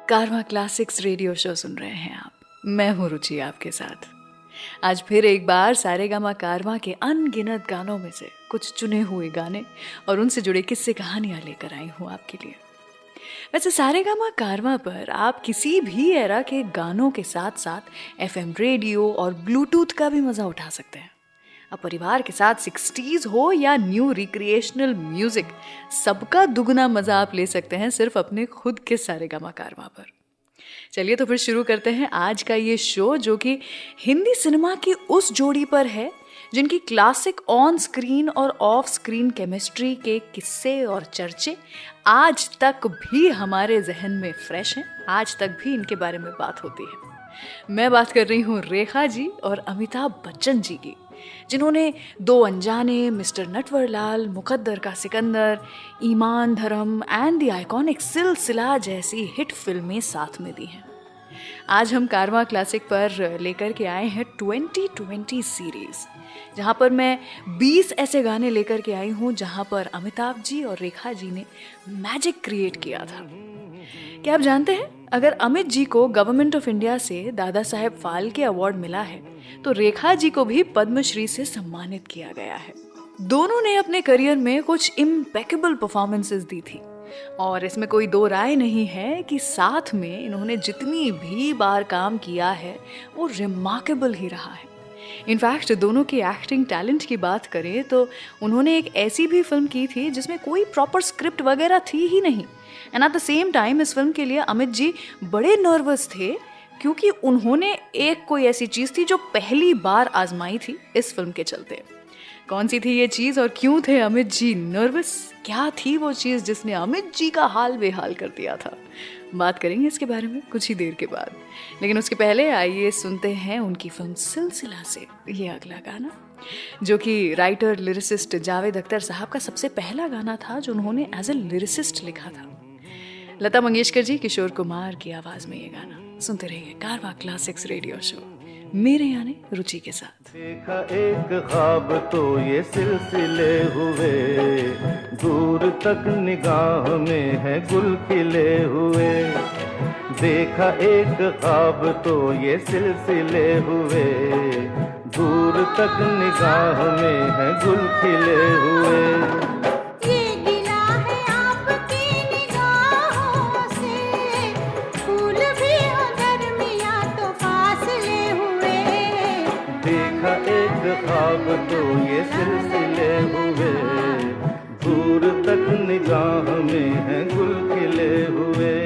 कारवा classics radio show सुन रहे हैं आप। मैं हूँ रुचि आपके साथ। आज फिर एक बार सारेगामा कारवा के अनगिनत गानों में से कुछ चुने हुए गाने और उनसे जुड़े किस्से कहानियां लेकर आई हूँ आपके लिए। वैसे सारेगामा कारवा पर आप किसी भी एरा के गानों के साथ साथ एफएम रेडियो और ब्लूटूथ का भी मजा उठा सकते हैं। अब परिवार के साथ 60s हो या न्यू रिक्रिएशनल म्यूजिक, सबका दुगना मजा आप ले सकते हैं सिर्फ अपने खुद के सारेगामा कारवा पर। चलिए तो फिर शुरू करते हैं आज का ये शो, जो कि हिंदी सिनेमा की उस जोड़ी पर है जिनकी क्लासिक ऑन स्क्रीन और ऑफ स्क्रीन केमिस्ट्री के किस्से और चर्चे आज तक भी हमारे जहन में फ्रेश हैं। आज तक भी इनके बारे में बात होती है। मैं बात कर रही हूँ रेखा जी और अमिताभ बच्चन जी की, जिन्होंने दो अनजाने, मिस्टर नटवरलाल, मुकद्दर का सिकंदर, ईमान धर्म एंड द आइकॉनिक सिलसिला जैसी हिट फिल्में साथ में दी हैं। आज हम कारवा क्लासिक पर लेकर के आए हैं 2020 सीरीज, जहां पर मैं 20 ऐसे गाने लेकर के आई हूं जहां पर अमिताभ जी और रेखा जी ने मैजिक क्रिएट किया था। क्या आप जानते हैं, अगर अमित जी को गवर्नमेंट ऑफ इंडिया से दादा साहेब फाल्के अवार्ड मिला है तो रेखा जी को भी पद्मश्री से सम्मानित किया गया है। दोनों ने अपने करियर में कुछ इम्पेकेबल परफॉर्मेंसेस दी थी और इसमें कोई दो राय नहीं है कि साथ में इन्होंने जितनी भी बार काम किया है वो रिमार्केबल ही रहा है। इनफैक्ट दोनों की एक्टिंग टैलेंट की बात करें तो उन्होंने एक ऐसी भी फिल्म की थी जिसमें कोई प्रॉपर स्क्रिप्ट वगैरह थी ही नहीं, and at the same time इस फिल्म के लिए अमित जी बड़े नर्वस थे क्योंकि उन्होंने एक कोई ऐसी चीज़ थी जो पहली बार आजमाई थी इस फिल्म के चलते। कौन सी थी ये चीज़ और क्यों थे अमित जी नर्वस? क्या थी वो चीज़ जिसने अमित जी का हाल बेहाल कर दिया था? बात करेंगे इसके बारे में कुछ ही देर के बाद, लेकिन उसके पहले आइए सुनते हैं उनकी फिल्म सिलसिला से ये अगला गाना, जो कि राइटर लिरिसिस्ट जावेद अख्तर साहब का सबसे पहला गाना था जो उन्होंने एज ए लिरिसिस्ट लिखा था। लता मंगेशकर जी, किशोर कुमार की आवाज में ये गाना सुनते रहिए कारवा क्लासिक्स रेडियो शो, मेरे यानी रुचि के साथ। देखा एक ख्वाब तो ये सिलसिले हुए, दूर तक निगाह में है गुल खिले हुए। देखा एक ख्वाब तो ये सिलसिले हुए, दूर तक निगाह में है गुल खिले हुए। ख्वाब तो ये सिलसिले हुए, दूर तक निगाह में है गुल खिले हुए।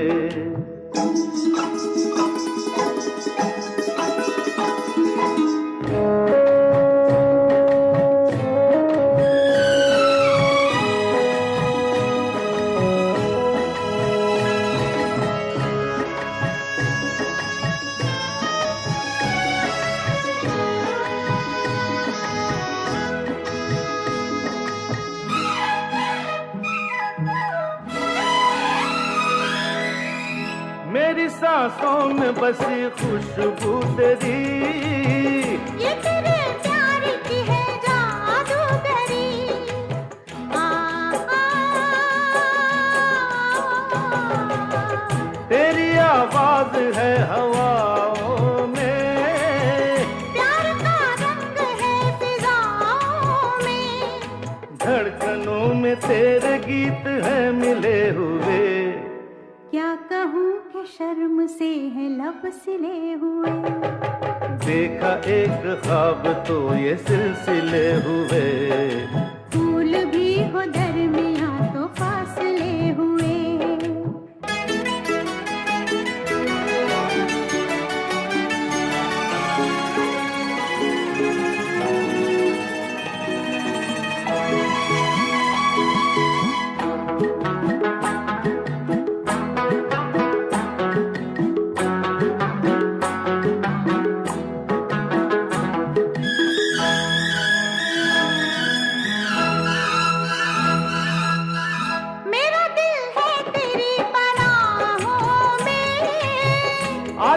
मेरी सांसों में बसी खुशबू तेरी, ये तेरे प्यार की है जादूगरी। तेरी आवाज है हवाओं में, प्यार का रंग है फिजाओं में, धड़कनों में तेरे गीत है मिले हुए। क्या कहूँ कि शर्म से है लब सिले हुए। देखा एक ख्वाब तो ये सिलसिले हुए, फूल भी हो दरमियां तो फासले हुए।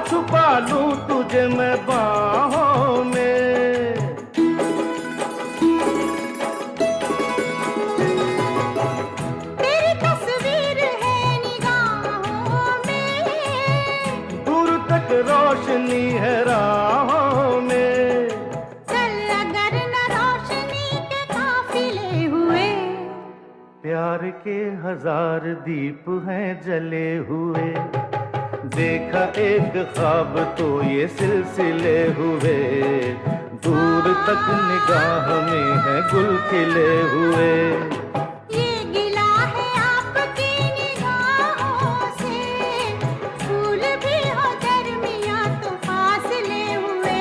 छुपा लूं तुझे मैं बाहों में, तेरी तस्वीर है निगाहों में, रोशनी है राहों में। चल अगर न रोशनी के काफिले हुए, प्यार के 1000 दीप हैं जले हुए। देखा एक ख्वाब तो ये सिलसिले हुए, दूर तक निगाह में है गुल खिले हुए। ये गिला है आपकी निगाहों से, फूल भी हो दरमियां तो फासले हुए।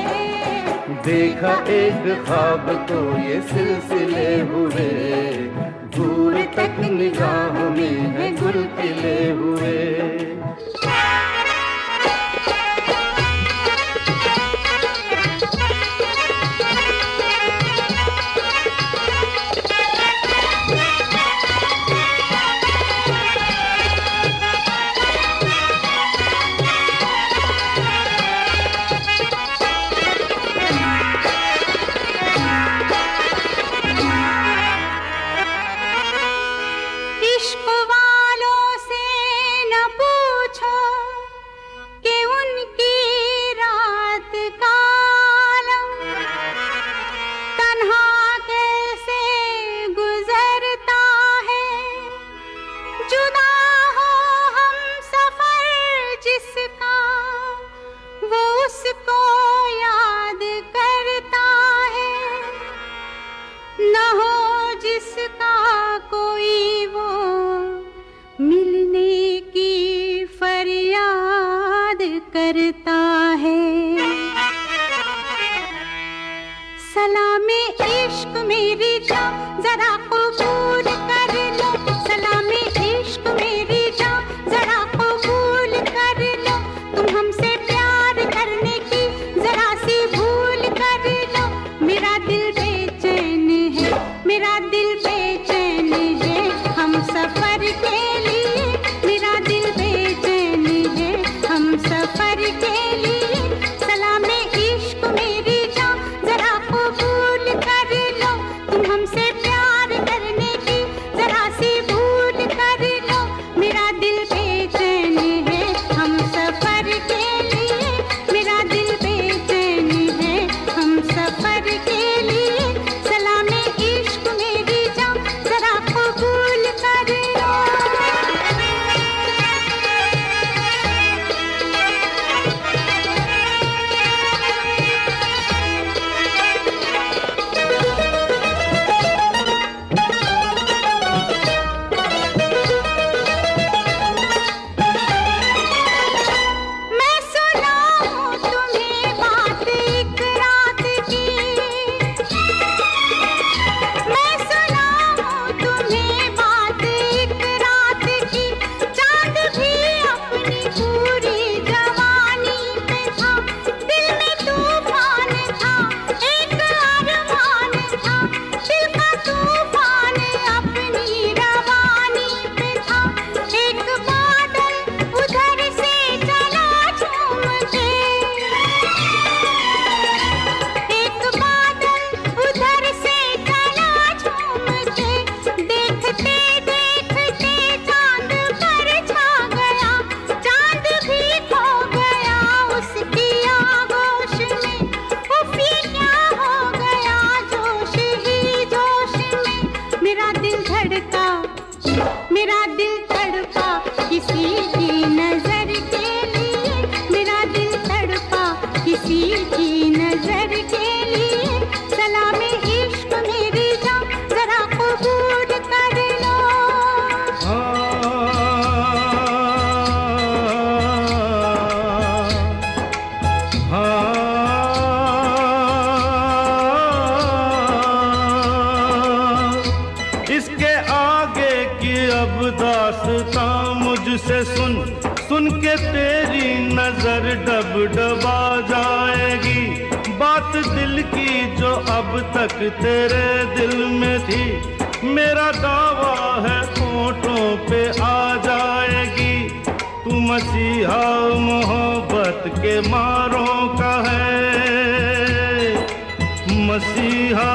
देखा एक ख्वाब तो ये सिलसिले हुए, दूर तक निगाह में है गुल खिले हुए। इश्क वालों से न पूछो कि उनकी रात का आलम तन्हा कैसे गुजरता है। जुदा हो हम सफर जिसका, वो उसको याद करता है। न हो जिसका कोई वो मिलने की फरियाद करता है। सलामे इश्क मेरी जान जरा कबूल कर लो, सलामे इश्क मेरी जान जरा कबूल कर लो। तुम हमसे प्यार करने की जरा सी भूल कर लो। मेरा दिल बेचैन है, मेरा दिल बेचैन है हम सफर के लिए। मेरा दिल बेचैन है हम सफर के लिए। सलामे इश्क मेरी जान जरा कबूल कर लो। तुम हमसे प्यार करने की जरा सी भूल कर लो। मेरा दिल बेचैन है हम सफर के लिए। मेरा दिल बेचैन है हम सफर के लिए। सलामे इश्क मेरी जान जरा कबूल कर लो। मैं सुनाऊं तुम्हें बात एक रात की, मैं सुनाऊं तुम्हें बात एक रात की। चांद भी अपनी पूरी जवानी पे था, दिल में तूफान था, एक अरमान था। दिल का तूफान अपनी रवानी पे था। एक बादल उधर से चला झूम के, एक बादल उधर से चला झूम के। देखते देखते चांद पर छा गया, चांद भी खो गया उसकी आगोश में। उफ ये क्या हो गया जोश ही जोश में। मेरा दिल धड़का, मेरा दिल तड़पा किसी की नजर के लिए। मेरा दिल तड़पा किसी की नजर के लिए। सलामे इश्क मेरी जान जरा कबूल कर लो। इसके आगे की अब दास्तां मुझसे सुन, सुन के तेरी नजर डब डबा जाएगी। बात दिल की जो अब तक तेरे दिल में थी, मेरा दावा है होठों पे आ जाएगी। तू मसीहा मोहब्बत के मारों का है, मसीहा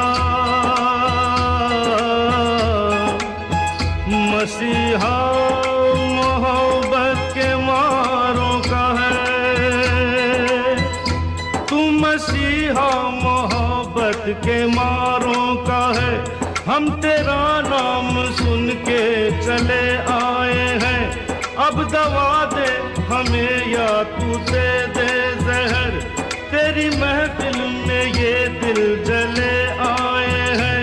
मसीहा मोहब्बत के मारों का है। के मारों का है। हम तेरा नाम सुन के चले आए हैं, अब दवा दे हमें या तू दे दे जहर। तेरी महफिल में ये दिल जले आए हैं,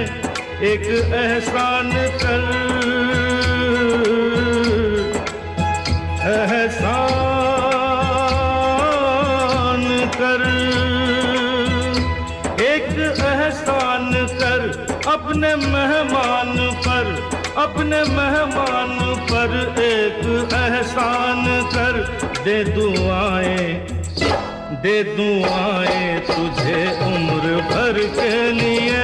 एक एहसान कर, एहसान कर, एक एहसान कर अपने मेहमान पर, अपने मेहमान पर एक एहसान कर। दे दुआएं, दे दुआएं तुझे उम्र भर के लिए,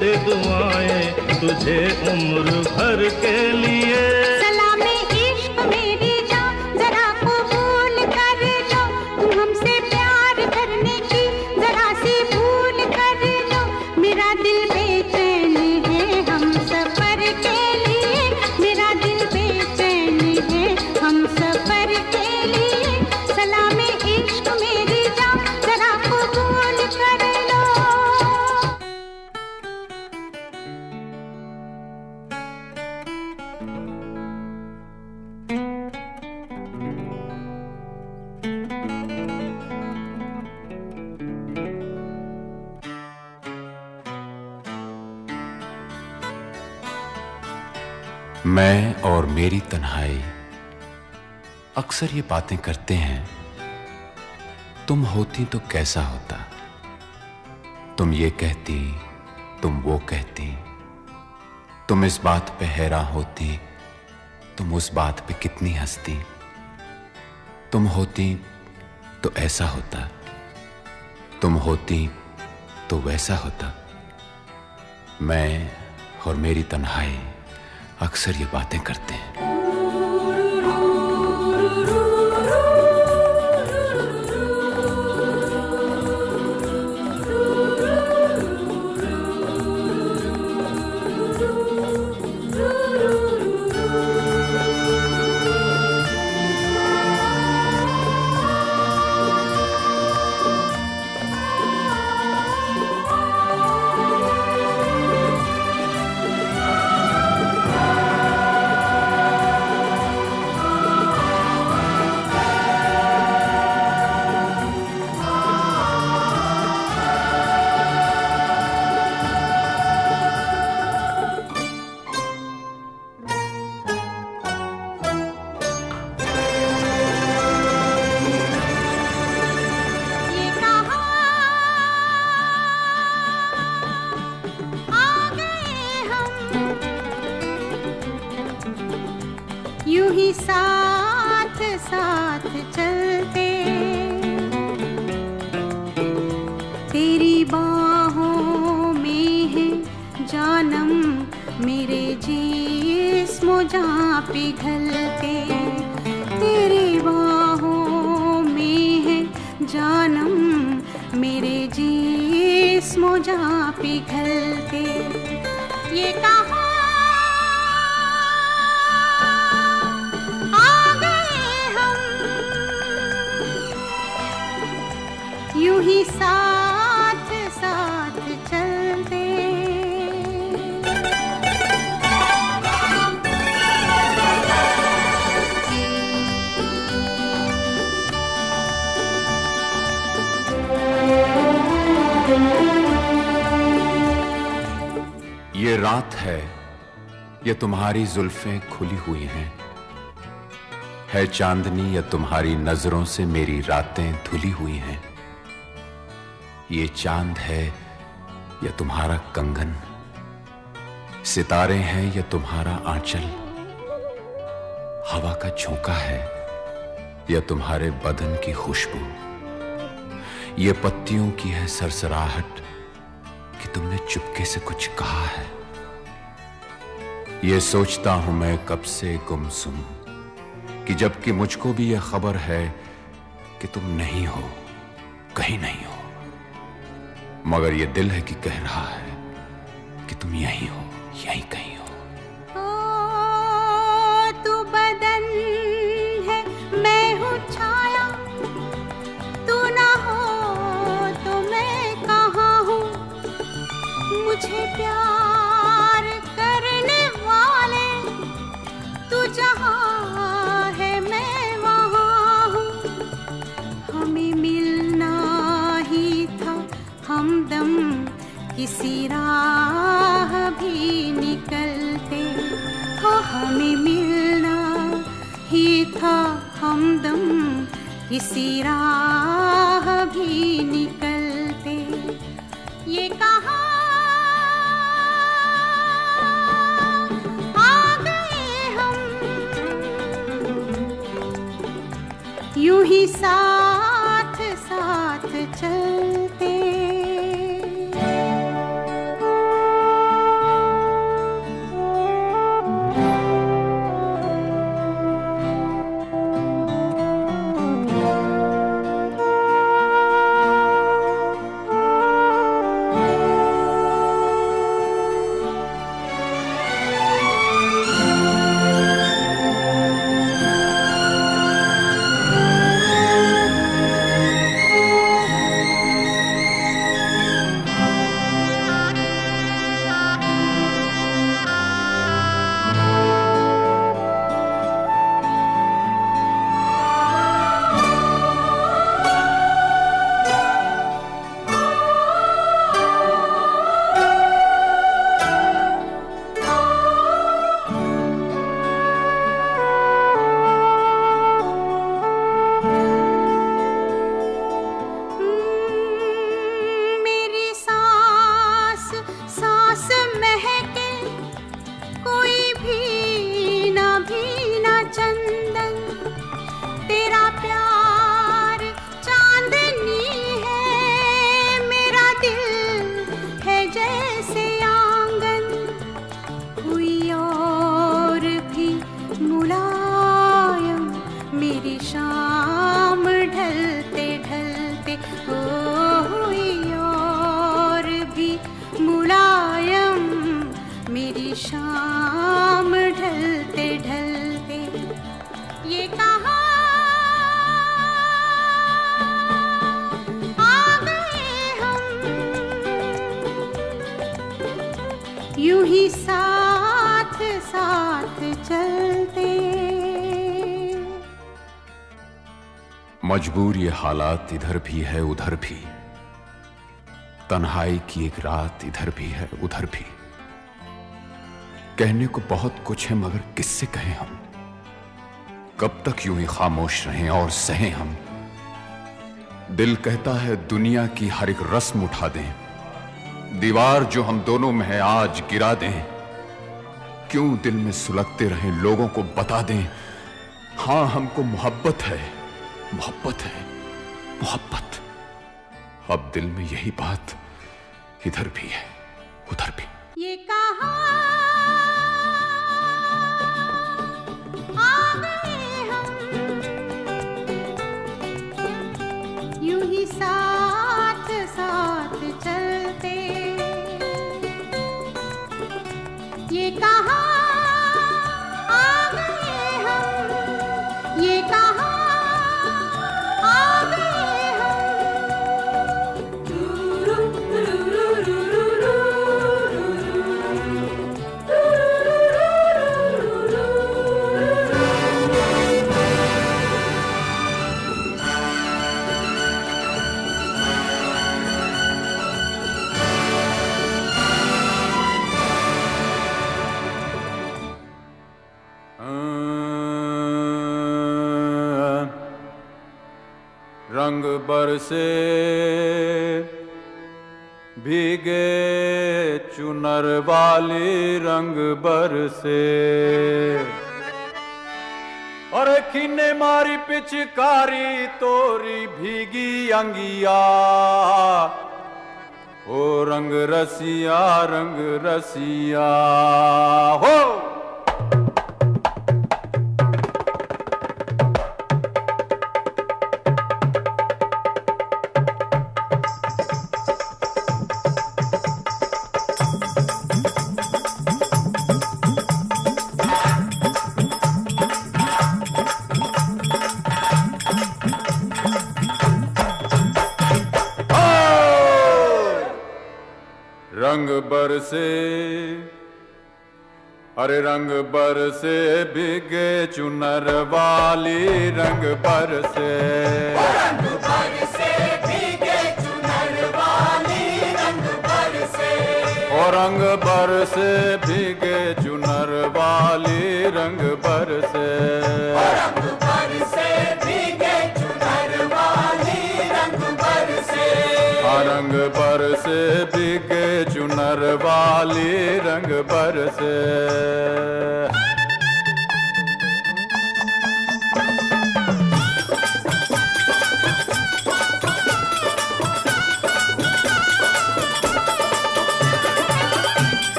दे दुआएं तुझे उम्र भर के लिए। सलामे इश्क मेरी जान जरा कबूल कर लो, तुम हमसे प्यार करने की जरा सी भूल कर लो। मेरा दिल बेचैन है हम सफर के लिए, मेरा दिल बेचैन है हम सफर के लिए। सलामे इश्क मेरी जान जरा कबूल कर लो। मैं और मेरी तन्हाई अक्सर ये बातें करते हैं, तुम होती तो कैसा होता। तुम ये कहती, तुम वो कहती, तुम इस बात पे हैरान होती, तुम उस बात पे कितनी हंसती। तुम होती तो ऐसा होता, तुम होती तो वैसा होता। मैं और मेरी तन्हाई अक्सर ये बातें करते हैं। यूं ही साथ साथ चलते, तेरी बाहों में है जानम मेरे जिस्मो जां पिघलते। तेरी बाहों में है जानम मेरे जिस्मो जां पिघलते। ये कहा यूं ही साथ साथ चलते। ये रात है, ये तुम्हारी जुल्फें खुली हुई हैं, है चांदनी या तुम्हारी नजरों से मेरी रातें धुली हुई हैं। ये चांद है या तुम्हारा कंगन, सितारे हैं या तुम्हारा आंचल, हवा का झोंका है या तुम्हारे बदन की खुशबू, ये पत्तियों की है सरसराहट कि तुमने चुपके से कुछ कहा है। ये सोचता हूं मैं कब से गुमसुम कि जबकि मुझको भी यह खबर है कि तुम नहीं हो, कहीं नहीं हो, मगर ये दिल है कि कह रहा है कि तुम यहीं हो, यहीं कहीं हो। तू बदन है, मैं हूँ छाया, तू ना हो तो मैं कहाँ हूँ। किसी राह भी निकलते। ये कहाँ आ गए हम, यूं ही साथ साथ चलते। शाम ढलते ढलते ये कहाँ आ गए हम, यूं ही साथ साथ चलते। मजबूर ये हालात इधर भी है उधर भी, तन्हाई की एक रात इधर भी है उधर भी। कहने को बहुत कुछ है मगर किससे कहें हम, कब तक यूं ही खामोश रहें और सहें हम। दिल कहता है दुनिया की हर एक रस्म उठा दें, दीवार जो हम दोनों में है आज गिरा दें। क्यों दिल में सुलगते रहें, लोगों को बता दें हां हमको मोहब्बत है, मोहब्बत है, मोहब्बत। अब दिल में यही बात इधर भी है उधर भी। ये कहाँ आ गए हम, यूं ही साथ साथ चलते। ये कहाँ आ गए हम, ये कहाँ आ गए रंग बरसे भीगे चुनर वाली, रंग बरसे और खीने मारी पिचकारी तोरी भीगी अंगिया। ओ रंग रसिया हो। रंग बरसे अरे रंग बरसे भीगे चुनर वाली, रंग बरसे भीगे चुनर वाली, रंग बरसे ओ रंग बरसे भीगे चुनर वाली, रंग बरसे भीगे चुनर रंग बरसे भीगे चुनर वाली रंग बरसे।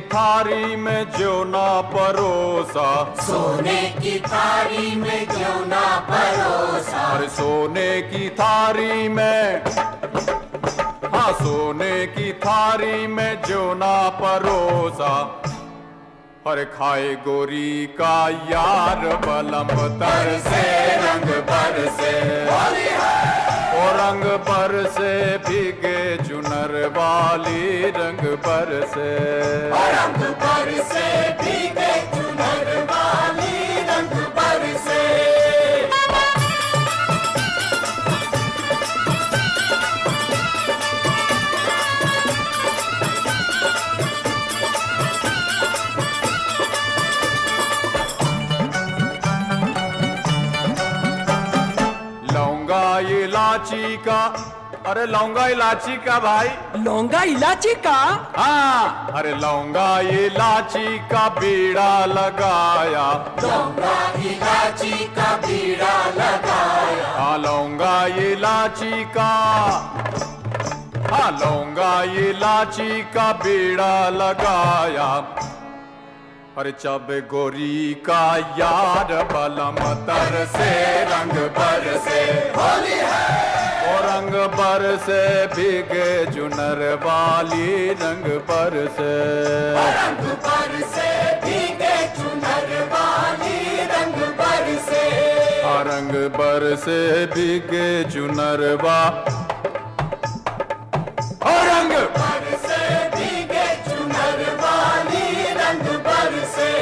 थारी में जो ना परोसा, सोने की थारी में क्यों ना परोसा। अरे सोने की थारी में, हाँ सोने की थारी में जो ना परोसा। हर खाए गोरी का यार बलम तर से रंग बरसे। ओ रंग बरसे भीगे चुनर वाली रंग बरसे। रंग बरसे भीगे चुनर वाली रंग बरसे। इलायची का, अरे लौंगा इलायची का भाई, लौंगा इलायची का, हाँ अरे लौंगा इलायची का बीड़ा लगाया। लौंगा इलायची का बीड़ा लगाया। हाँ लौंगा इलायची का, हाँ लौंगा इलायची का बीड़ा लगाया। अरे चब गोरी का यार बलम तर से रंग बरसे। होली है ओ रंग बरसे भीगे चुनर वाली रंग बरसे। रंग बरसे भीगे चुनर वाली रंग बरसे। रंग बरसे भीगे चुनर वा, रंग बरसे भीगे चुनर वाली रंग बरसे।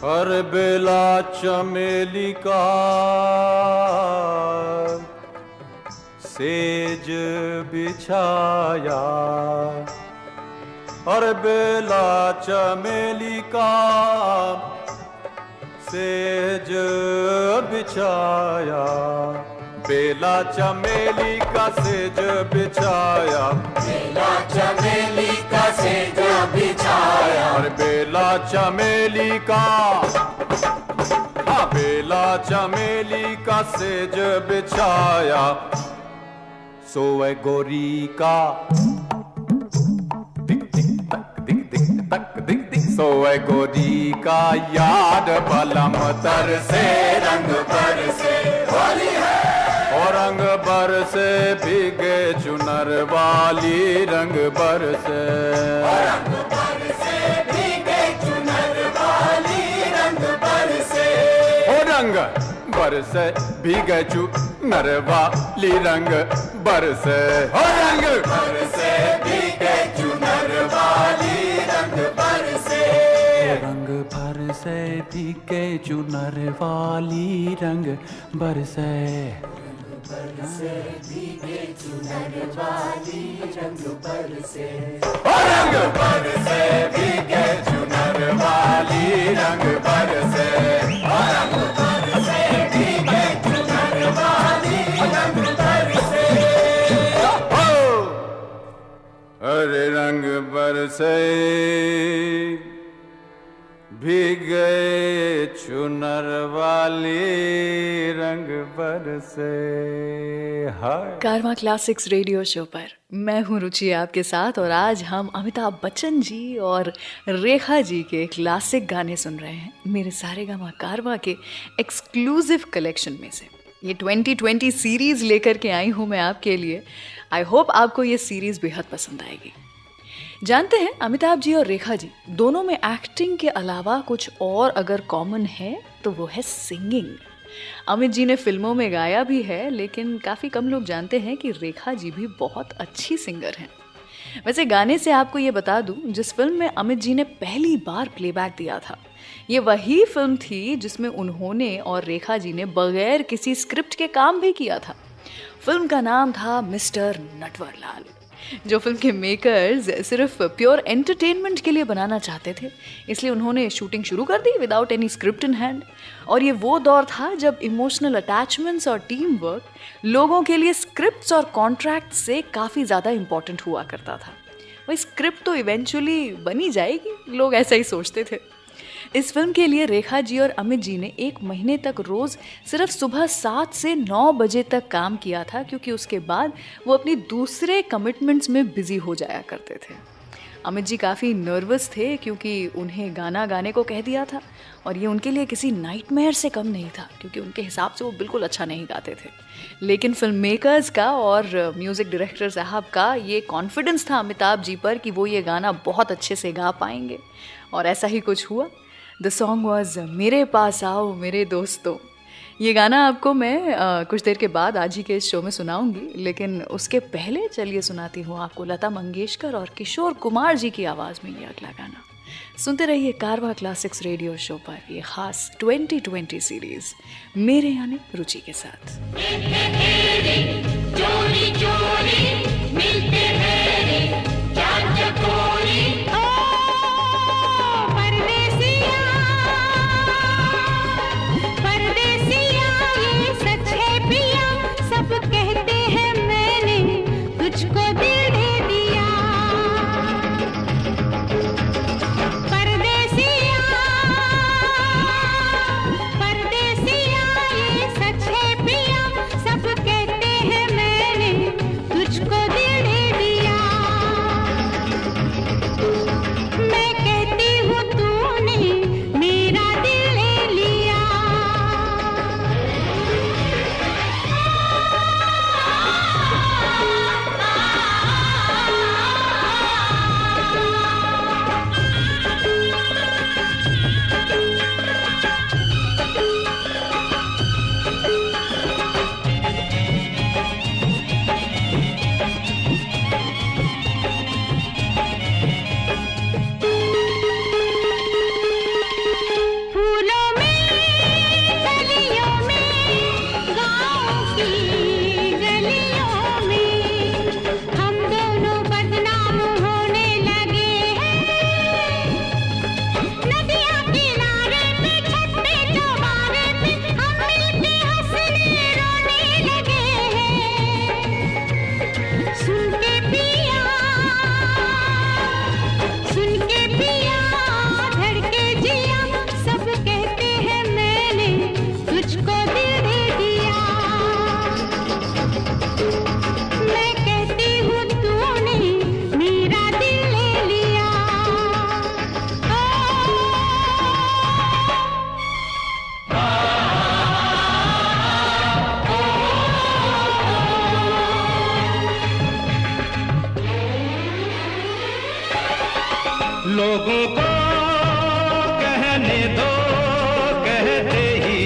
हर बेला चमेली का सेज बिछाया। हर बेला चमेली का सेज बिछाया। बेला चमेली का सेज बिछाया। बेला चमेली का सेज बिछाया। और बेला चमेली का, हाँ बेला चमेली का सेज बिछाया। सोए गोरी का दिक दिक तक दिक दिक तक दिक दिक। सोए गोरी का याद बलम तर से रंग बरसे। होली है और रंग बरसे भीगे चुनर वाली रंग बरसे। रंग बरसे भीगे चुनर वाली रंग बरसे। ओ रंग बरसे भीगे चुनर वाली रंग बरसे। ओ रंग बरसे भीगे चुनर वाली रंग बरसे। रंग बरसे भीगे चुनर वाली रंग बरसे। बरसे भीगे चुनर वाली रंग बरसे। रंग बरसे भीगे चुनर वाली रंग बरसे। रंग बरसे भीगे चुनर वाली रंग बरसे। अरे रंग बरसे भीगे चुनर वाली रंग बरसे। हाय कारवां क्लासिक्स रेडियो शो पर मैं हूं रुचि आपके साथ, और आज हम अमिताभ बच्चन जी और रेखा जी के क्लासिक गाने सुन रहे हैं मेरे सारेगामा कारवां के एक्सक्लूसिव कलेक्शन में से। ये 2020 सीरीज़ लेकर के आई हूं मैं आपके लिए। आई होप आपको ये सीरीज़ बेहद पसंद आएगी। जानते हैं, अमिताभ जी और रेखा जी दोनों में एक्टिंग के अलावा कुछ और अगर कॉमन है तो वो है सिंगिंग। अमित जी ने फिल्मों में गाया भी है, लेकिन काफ़ी कम लोग जानते हैं कि रेखा जी भी बहुत अच्छी सिंगर हैं। वैसे गाने से आपको ये बता दूं, जिस फिल्म में अमित जी ने पहली बार प्लेबैक दिया था, ये वही फिल्म थी जिसमें उन्होंने और रेखा जी ने बगैर किसी स्क्रिप्ट के काम भी किया था। फिल्म का नाम था मिस्टर नटवरलाल, जो फिल्म के मेकर्स सिर्फ प्योर एंटरटेनमेंट के लिए बनाना चाहते थे, इसलिए उन्होंने शूटिंग शुरू कर दी without any script in hand. और ये वो दौर था जब इमोशनल अटैचमेंट्स और टीम वर्क लोगों के लिए स्क्रिप्ट्स और कॉन्ट्रैक्ट से काफ़ी ज़्यादा इम्पॉर्टेंट हुआ करता था। वही स्क्रिप्ट तो इवेंचुअली बनी जाएगी, लोग ऐसा ही सोचते थे। इस फिल्म के लिए रेखा जी और अमित जी ने 1 महीने तक रोज़ सिर्फ सुबह 7 से 9 बजे तक काम किया था, क्योंकि उसके बाद वो अपनी दूसरे कमिटमेंट्स में बिजी हो जाया करते थे। अमित जी काफ़ी नर्वस थे क्योंकि उन्हें गाना गाने को कह दिया था, और ये उनके लिए किसी नाइटमेयर से कम नहीं था, क्योंकि उनके हिसाब से वो बिल्कुल अच्छा नहीं गाते थे। लेकिन फिल्म मेकर्स का और म्यूज़िक डायरेक्टर साहब का ये कॉन्फिडेंस था अमिताभ जी पर कि वो ये गाना बहुत अच्छे से गा पाएंगे, और ऐसा ही कुछ हुआ। द सॉन्ग वॉज मेरे पास आओ मेरे दोस्तों। ये गाना आपको मैं कुछ देर के बाद आज ही के इस शो में सुनाऊंगी, लेकिन उसके पहले चलिए सुनाती हूँ आपको लता मंगेशकर और किशोर कुमार जी की आवाज़ में ये अगला गाना। सुनते रहिए कारवा क्लासिक्स रेडियो शो पर ये खास 2020 सीरीज मेरे यानी रुचि के साथ। चोरी चोरी मिलते हैं रे चार चकोरी। लोगों को कहने दो, कहते ही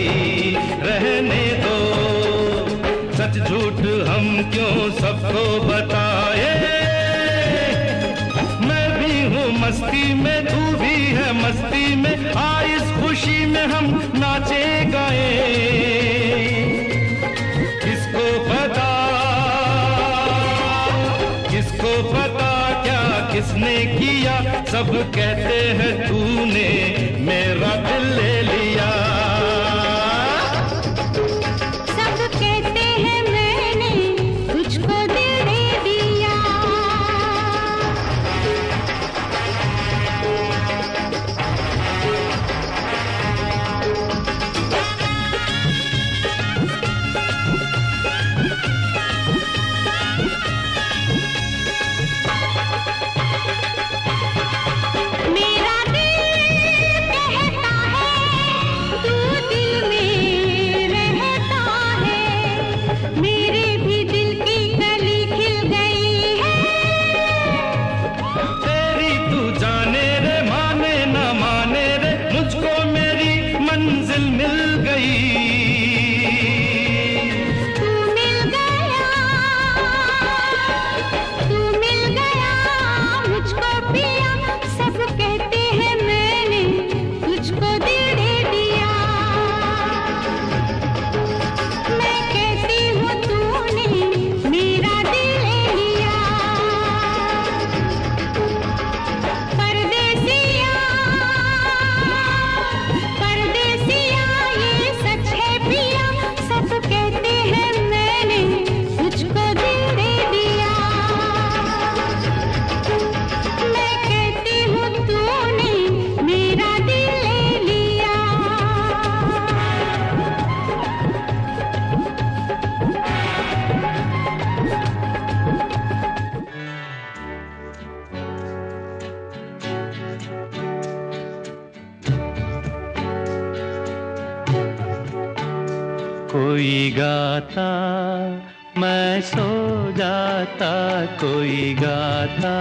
रहने दो, सच झूठ हम क्यों सबको बताए। मैं भी हूँ मस्ती में, तू भी है मस्ती में, आ इस खुशी में हम नाचे गाए। किसको पता, किसको पता क्या किसने किया, सब कहते हैं तूने मेरा दिल ले लिया। सब कहते हैं मैंने तुझको दिल दे दिया। मेरा दिल कहता है कोई गाता मैं सो जाता, कोई गाता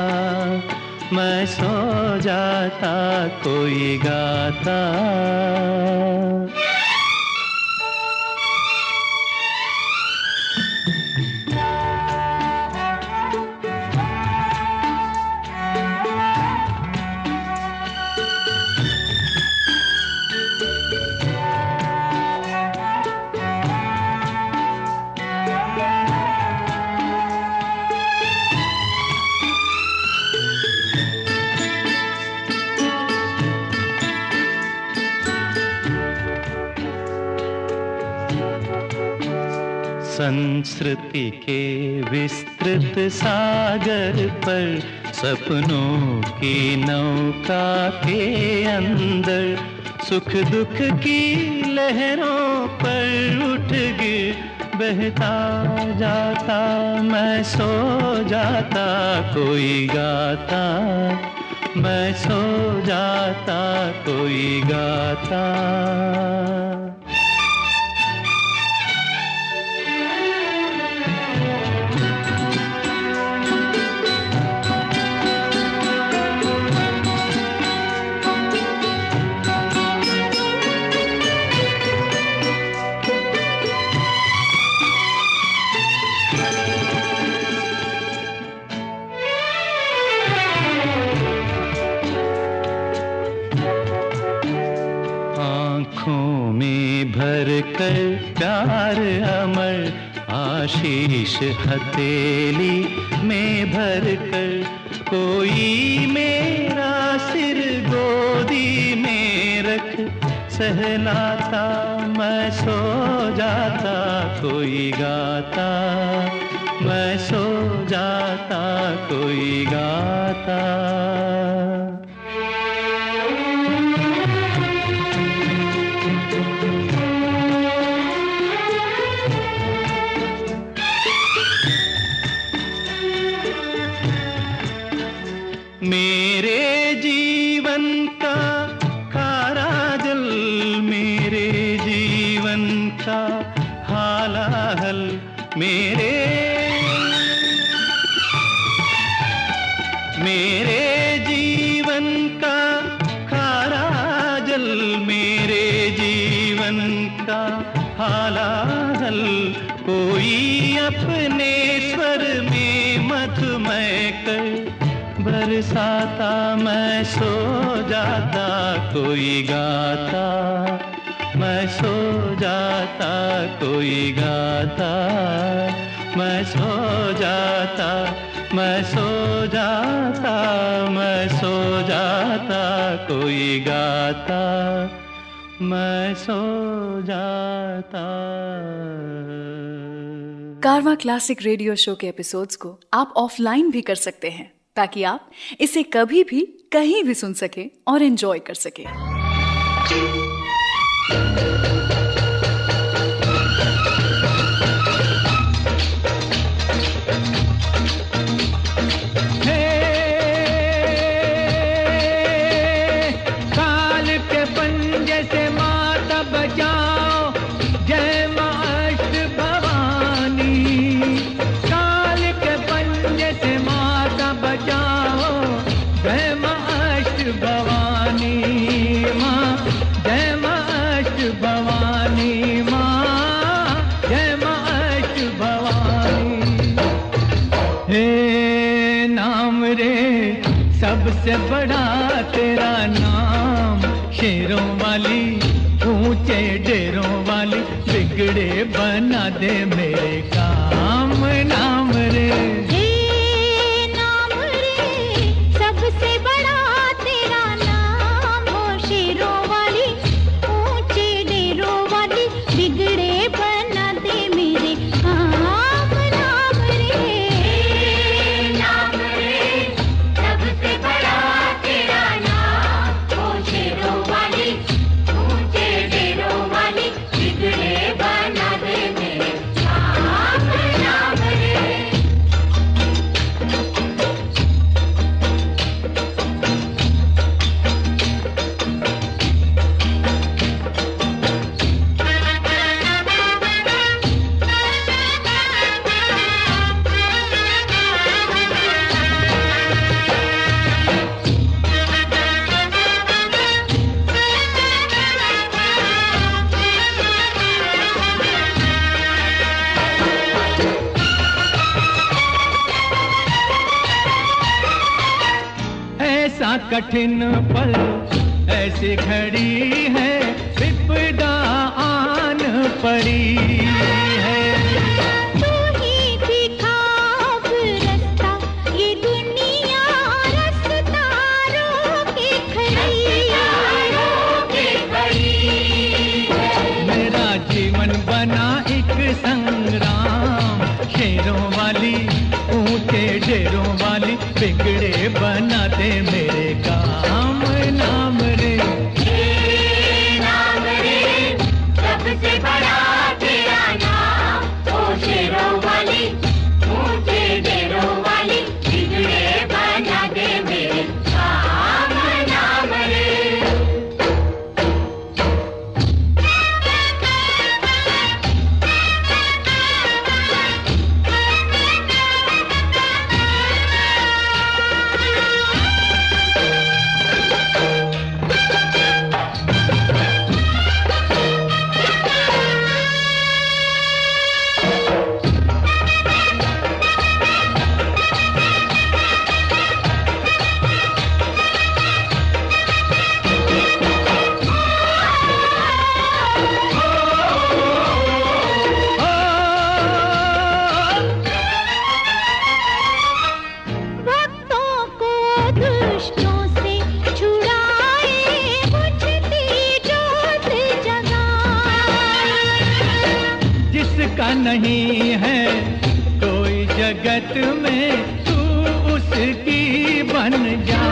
मैं सो जाता, कोई गाता। संस्कृति के विस्तृत सागर पर, सपनों की नौका के अंदर, सुख दुख की लहरों पर उठ गिर बहता जाता मैं सो जाता, कोई गाता मैं सो जाता, कोई गाता। आँखों में भर कर प्यार अमर, आशीष हथेली में भर कर, कोई मेरा सिर गोदी में रख सहलाता मैं सो जाता, कोई गाता मैं सो जाता, कोई गाता। मेरे जीवन का खारा जल, मेरे जीवन का हालाहल, मेरे जीवन का खारा जल, मेरे जीवन का हालाहल, कोई अपने स्वर में मधुमय कर बरसाता मैं सो जाता, कोई गाता मैं सो जाता, कोई गाता मैं सो जाता, मैं सो जाता, मैं सो जाता, कोई गाता मैं सो जाता। कारवां क्लासिक रेडियो शो के एपिसोड्स को आप ऑफलाइन भी कर सकते हैं, ताकि आप इसे कभी भी कहीं भी सुन सके और एंजॉय कर सके। काल के पंजे से माता बचाओ, जय मां अष्ट भवानी। काल के पंजे से माता बचाओ, जय मां अष्ट भवानी मां, जय मां अष्ट भवानी मां, जय मां अष्ट भवानी। हे नाम रे सबसे बड़ा तेरा नाम, शेरों वाली ऊंचे डेरों वाली, बिगड़े बना दे मेरे काम। नाम रे सबसे बड़ा तेरा नाम, हो शेरों वाली ऊंचे डेरों वाली, बिगड़े बना दे मेरे काम। नाम रे सबसे बड़ा तेरा नाम, हो शेरों वाली ऊंचे डेरों वाली, बिगड़े बना दे मेरे काम। नाम रे कठिन पल ऐसी घड़ी है, विपदा आन पड़ी है। तू ही दिखा अब रास्ता, ये दुनिया रास्ता रोके खड़ी है। मेरा जीवन बना एक संग्राम, शेरों वाली ऊंचे डेरों वाली, बिगड़े बना दे मेरे काम नाम रे। नाम रे सबसे बड़ा तेरा नाम, ओ शेरों वाली ऊंचे डेरों वाली, बिगड़े बना दे मेरे काम नाम रे। नहीं है कोई जगत में, तू उसकी बन जा।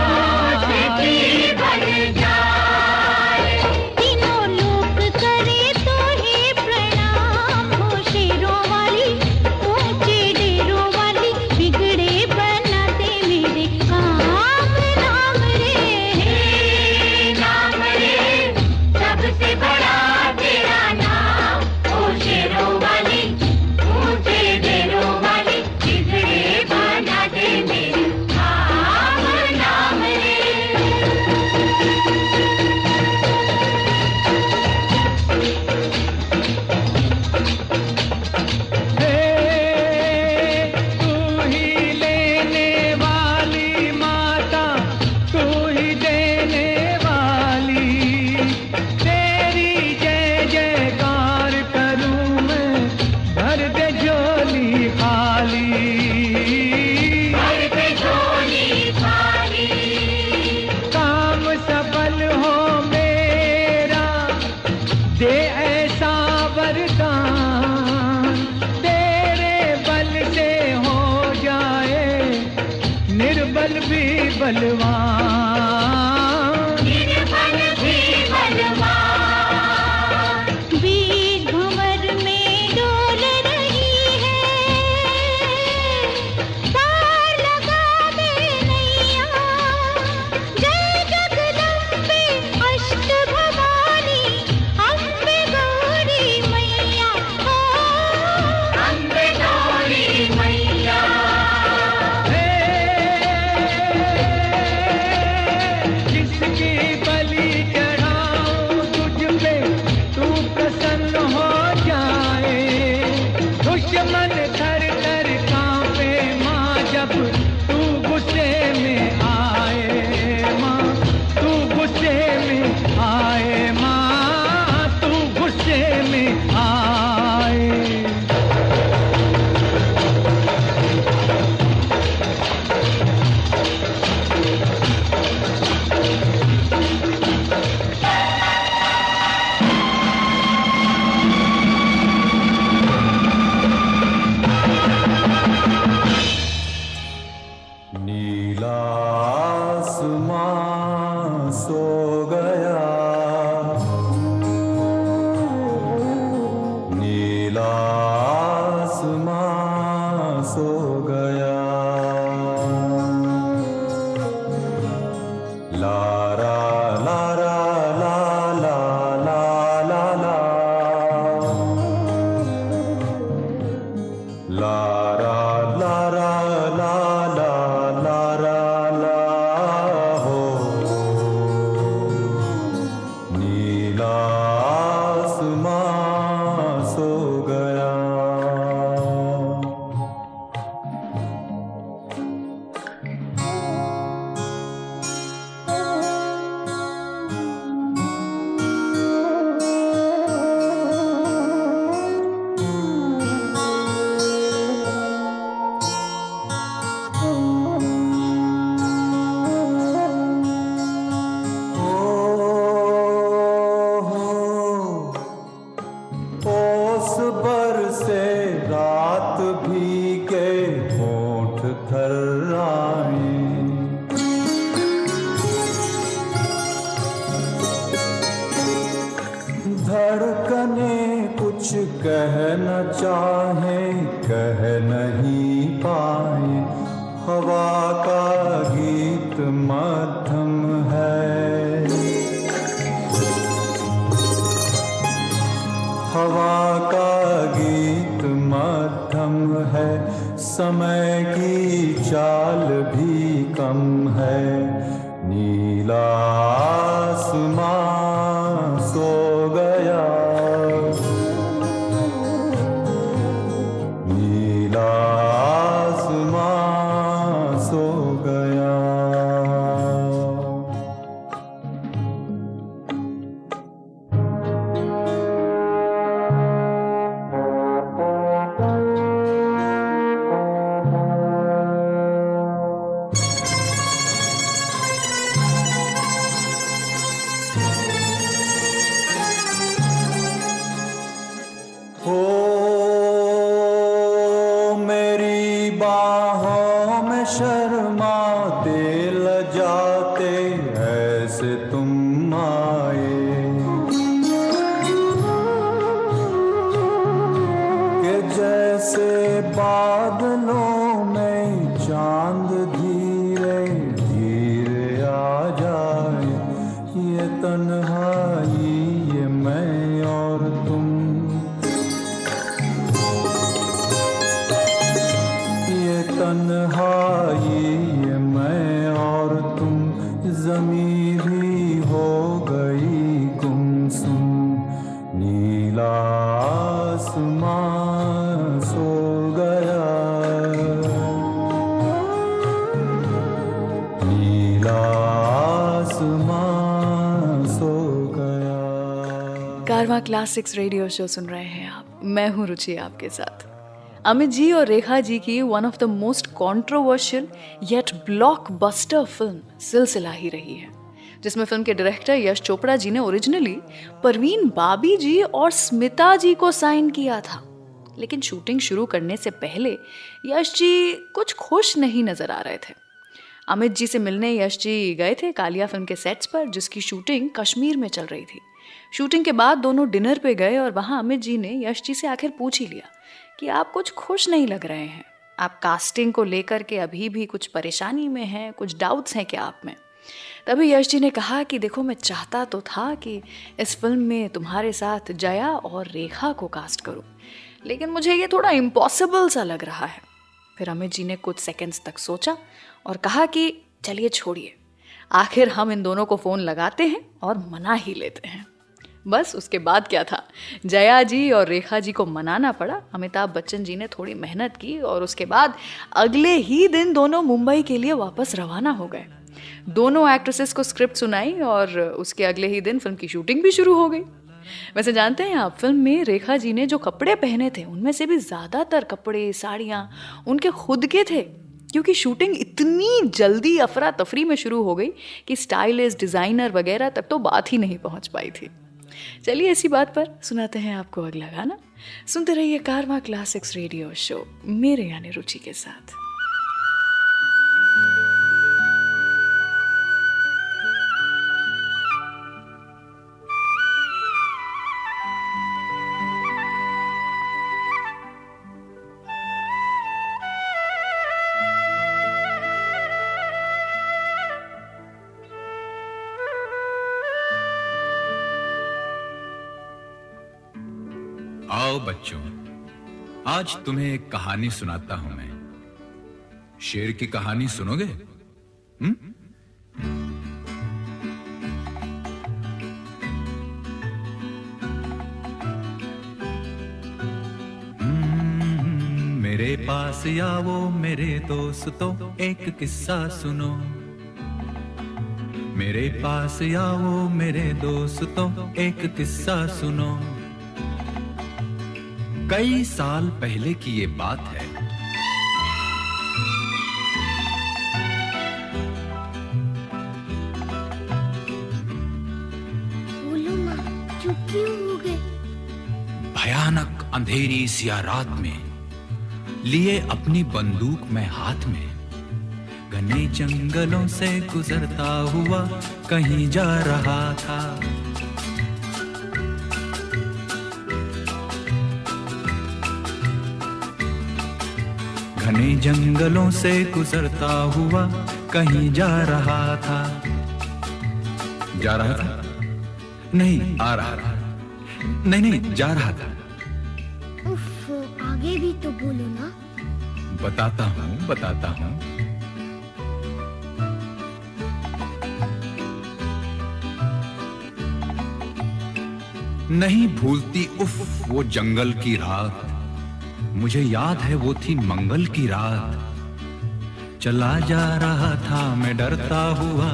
तीनों लोक करे तो ही प्रणाम, हो शेरों वाली ऊंचे डेरों वाली, बिगड़े बना दे मेरे काम नाम रे। नाम रे सबसे बड़ा तेरा नाम, ओ शेरों वाली ऊंचे डेरों वाली, बिगड़े बना दे मेरे काम नाम रे। कुछ कह न चाहे कह नहीं पाए, हवा का गीत मध्यम है। हवा का गीत मध्यम है, समय की चाल भी कम है। नीला आसमां सो गया, नीला आसमां सो गया। शर्माते लजाते ऐसे तुम आए कि जैसे बादलों में चांद धीरे धीरे आ जाए। ये तन्हाई ये मैं और तुम, ये तन्हाई ये मैं और तुम, ज़मीं भी हो गई गुमसुम। नीला आसमां सो गया, नीला आसमां सो गया। कारवां क्लासिक्स रेडियो शो सुन रहे हैं आप, मैं हूं रुचि आपके साथ। अमित जी और रेखा जी की one of the most controversial yet blockbuster film सिलसिला ही रही है, जिसमें फिल्म के डायरेक्टर यश चोपड़ा जी ने ओरिजिनली परवीन बाबी जी और स्मिता जी को साइन किया था। लेकिन शूटिंग शुरू करने से पहले यश जी कुछ खुश नहीं नजर आ रहे थे। अमित जी से मिलने यश जी गए थे कालिया फिल्म के सेट्स पर, जिसकी शूटिंग कश्मीर में चल रही थी। शूटिंग के बाद दोनों डिनर पे गए और वहाँ अमित जी ने यश जी से आखिर पूछ ही लिया कि आप कुछ खुश नहीं लग रहे हैं, आप कास्टिंग को लेकर के अभी भी कुछ परेशानी में हैं, कुछ डाउट्स हैं क्या आप में। तभी यश जी ने कहा कि देखो, मैं चाहता तो था कि इस फिल्म में तुम्हारे साथ जया और रेखा को कास्ट करूं, लेकिन मुझे ये थोड़ा इम्पॉसिबल सा लग रहा है। फिर अमित जी ने कुछ सेकंड्स तक सोचा और कहा कि चलिए छोड़िए, आखिर हम इन दोनों को फ़ोन लगाते हैं और मना ही लेते हैं। बस उसके बाद क्या था, जया जी और रेखा जी को मनाना पड़ा। अमिताभ बच्चन जी ने थोड़ी मेहनत की और उसके बाद अगले ही दिन दोनों मुंबई के लिए वापस रवाना हो गए। दोनों एक्ट्रेसेस को स्क्रिप्ट सुनाई और उसके अगले ही दिन फिल्म की शूटिंग भी शुरू हो गई। वैसे जानते हैं आप, फिल्म में रेखा जी ने जो कपड़े पहने थे उनमें से भी ज़्यादातर कपड़े साड़ियाँ उनके खुद के थे, क्योंकि शूटिंग इतनी जल्दी अफरा तफरी में शुरू हो गई कि स्टाइलिस्ट, डिज़ाइनर वगैरह तक तो बात ही नहीं पहुंच पाई थी। चलिए इसी बात पर सुनाते हैं आपको अगला गाना। सुनते रहिए कारवां क्लासिक्स रेडियो शो मेरे यानी रुचि के साथ। आओ बच्चों, आज तुम्हें एक कहानी सुनाता हूं मैं। शेर की कहानी सुनोगे? मेरे पास आओ मेरे दोस्तों, एक किस्सा सुनो। मेरे पास आओ मेरे दोस्तों, एक किस्सा सुनो। कई साल पहले की ये बात है। बोलो माँ, चुप क्यों हो गए? भयानक अंधेरी सी रात में लिए अपनी बंदूक में हाथ में, घने जंगलों से गुजरता हुआ कहीं जा रहा था। घने जंगलों से गुजरता हुआ कहीं जा रहा था। नहीं, आ रहा था। नहीं, जा रहा था। उफ, आगे भी तो बोलो ना। बताता हूँ। नहीं भूलती उफ वो जंगल की रात, मुझे याद है वो थी मंगल की रात। चला जा रहा था मैं डरता हुआ,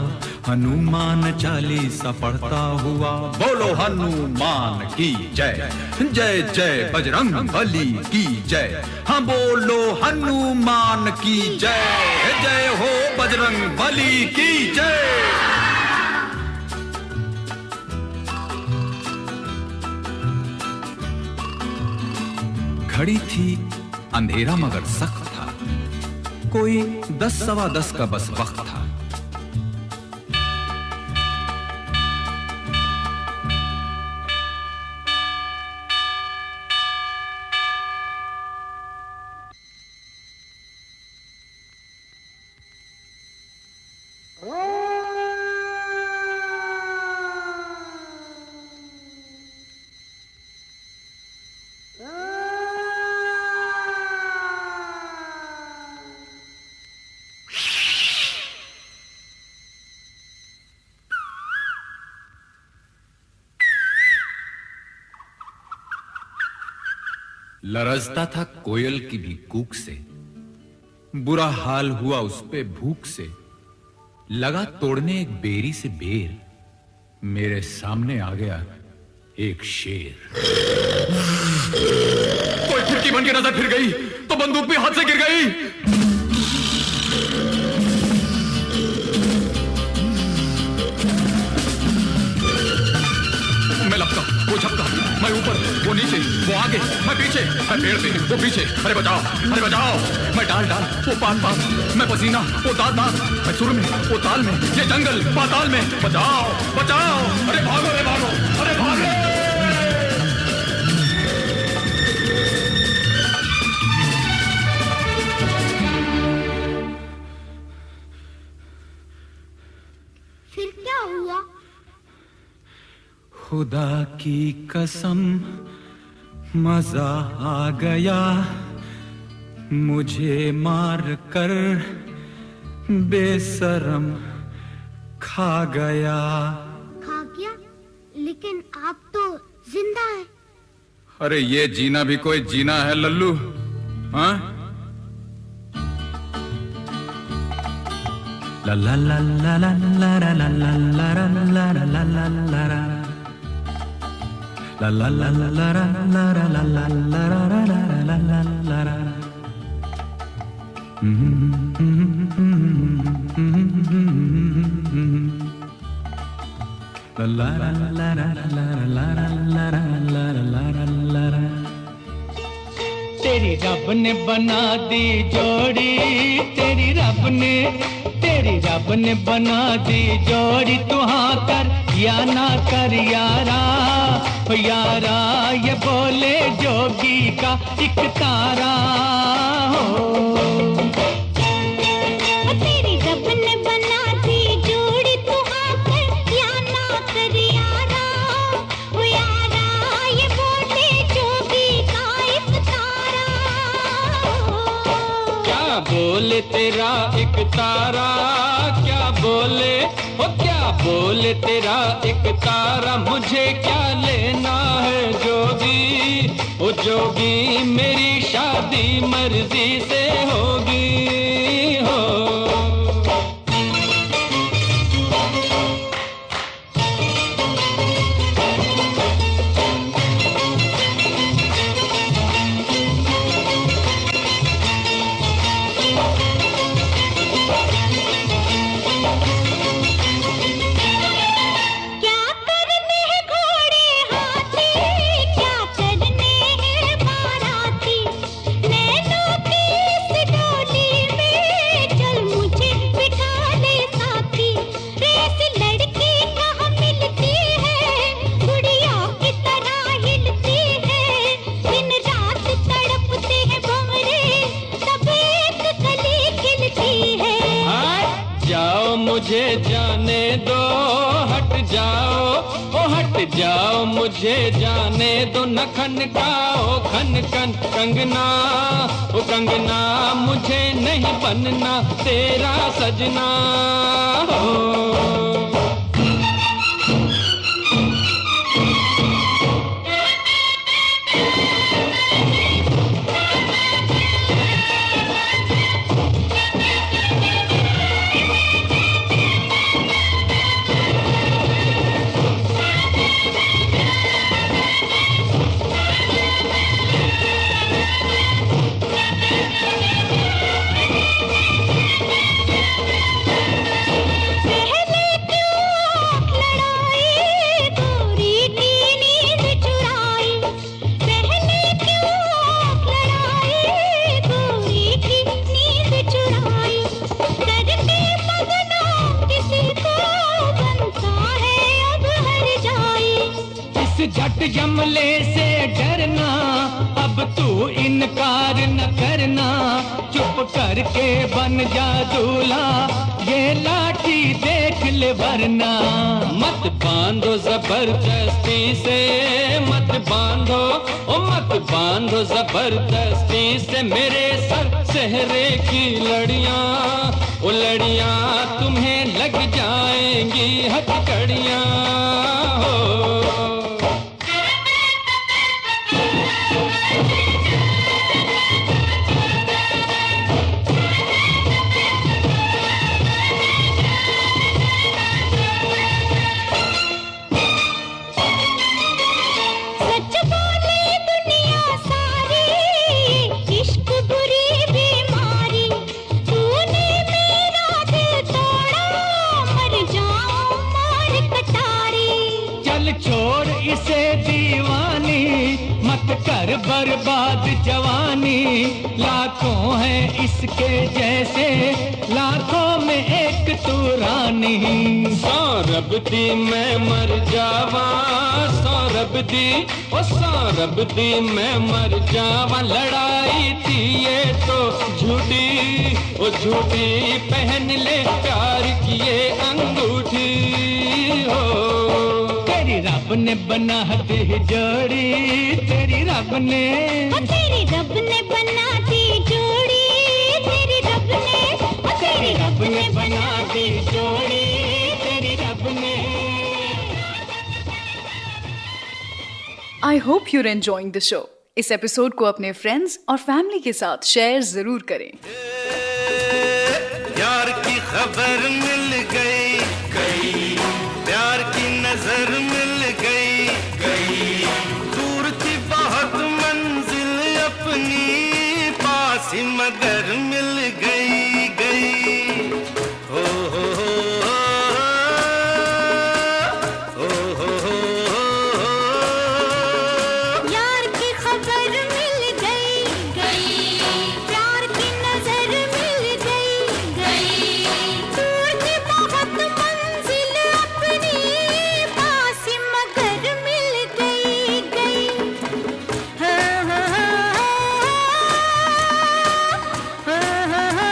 हनुमान चालीसा पढ़ता हुआ। बोलो हनुमान की जय, जय जय बजरंग बली की जय। हाँ बोलो हनुमान की जय, जय हो बजरंग बली की जय। घड़ी थी अंधेरा मगर सख्त था, कोई 10 सवा 10 का बस वक्त था। लरजता था कोयल की भी कूक से, बुरा हाल हुआ उस पे भूख से। लगा तोड़ने एक बेरी से बेर, मेरे सामने आ गया एक शेर। कोई खिड़की बन के नजर फिर गई तो बंदूक भी हाथ से गिर गई। मैं लपका, वो झपका, मैं ऊपर, वो नीचे, वो आगे, मैं पीछे, मैं पेड़ पे, वो पीछे। अरे बचाओ, अरे बचाओ। मैं डाल, वो पान, मैं पसीना, वो दाद, मैं सुर में, वो ताल में, ये जंगल पाताल में। बचाओ, बचाओ। अरे भागो, अरे भागो, अरे भागो। फिर क्या हुआ? खुदा की कसम मजा आ गया, मुझे मार कर बेशरम खा गया। खा गया? लेकिन आप तो जिंदा हैं। अरे ये जीना भी कोई जीना है लल्लू, हाँ? ला ला ला ला ला ला ला ला ला ला ला ला ला ला ला La la la la la la la la la la la la la la la la. La la la la la la la la la la la. तेरी रब ने बना दी जोड़ी, तेरी रब ने बना दी जोड़ी। तू हाँ कर या ना कर यारा, यारा ये बोले जोगी का एक तारा हो। तेरी रब ने बना दी जोड़ी, तू हाँ कर या ना कर यारा, यारा ये बोले जोगी का एक तारा हो। क्या बोले तेरा एक तारा, क्या बोले, ओ क्या बोले तेरा एक तारा। मुझे क्या लेना है जोगी, ओ जोगी मेरी शादी मर्जी से होगी हो। क्या करने हैं बाराती, नैनों की ओ हट जाओ मुझे जाने दो न खनकाओ खन खन कंगना, ओ कंगना मुझे नहीं बनना तेरा सजना हो। झट जमले से डरना अब तू इनकार न करना, चुप करके बन जा दूल्हा ये लाठी देख ले वरना। मत बांधो जबरदस्ती से मत बांधो, ओ मत बांधो जबरदस्ती से मेरे सर सहरे की लड़ियां, ओ लड़ियां तुम्हें लग जाएंगी हथकड़ियां हो। छोड़ इसे दीवानी मत कर बर्बाद जवानी, लाखों हैं इसके जैसे लाखों में एक तू रानी। सौरभ दी मैं मर जावा सौरभ दी, ओ सौरभ दी मैं मर जावा, लड़ाई थी ये तो झूठी, ओ झूठी पहन ले प्यार की ये अंगूठी हो। तेरी रब ने बना दी जोड़ी, तेरी रब ने बना दी जोड़ी, तेरी रब ने बना दी जोड़ी, तेरी रब ने। I hope your enjoying the show. इस एपिसोड को अपने फ्रेंड्स और फैमिली के साथ शेयर जरूर करें। यार की खबर मिल गई गई, प्यार की नजर मिल गई गई, दूर थी बहुत मंजिल अपनी पास ही मगर मिल गई गई। हो हो हो हो हो हो, यार की खबर मिल गई गई, प्यार की नजर मिल गई गई, दूर थी बहुत मंजिल अपनी पास ही मगर मिल गई गई। हाँ हाँ हाँ हाँ हाँ।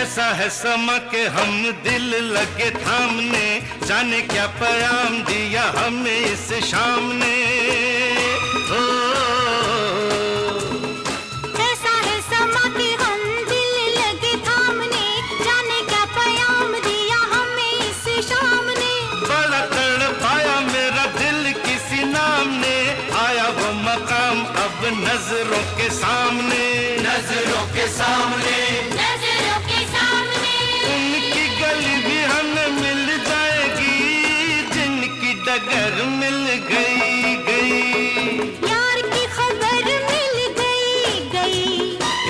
ऐसा है समा के हम दिल लगे थामने, जाने क्या पैगाम दिया हमें इस शाम ने। हो ऐसा है समा के हम दिल लगे थामने, जाने क्या पैगाम दिया हमें इस शाम ने। बड़ा तड़पाया मेरा दिल किसी नाम ने, अब नजरों के सामने, नजरों के सामने, नजरों के सामने उनकी गली भी हमें मिल जाएगी, जिनकी डगर मिल गई गई। प्यार की खबर मिल गई गई,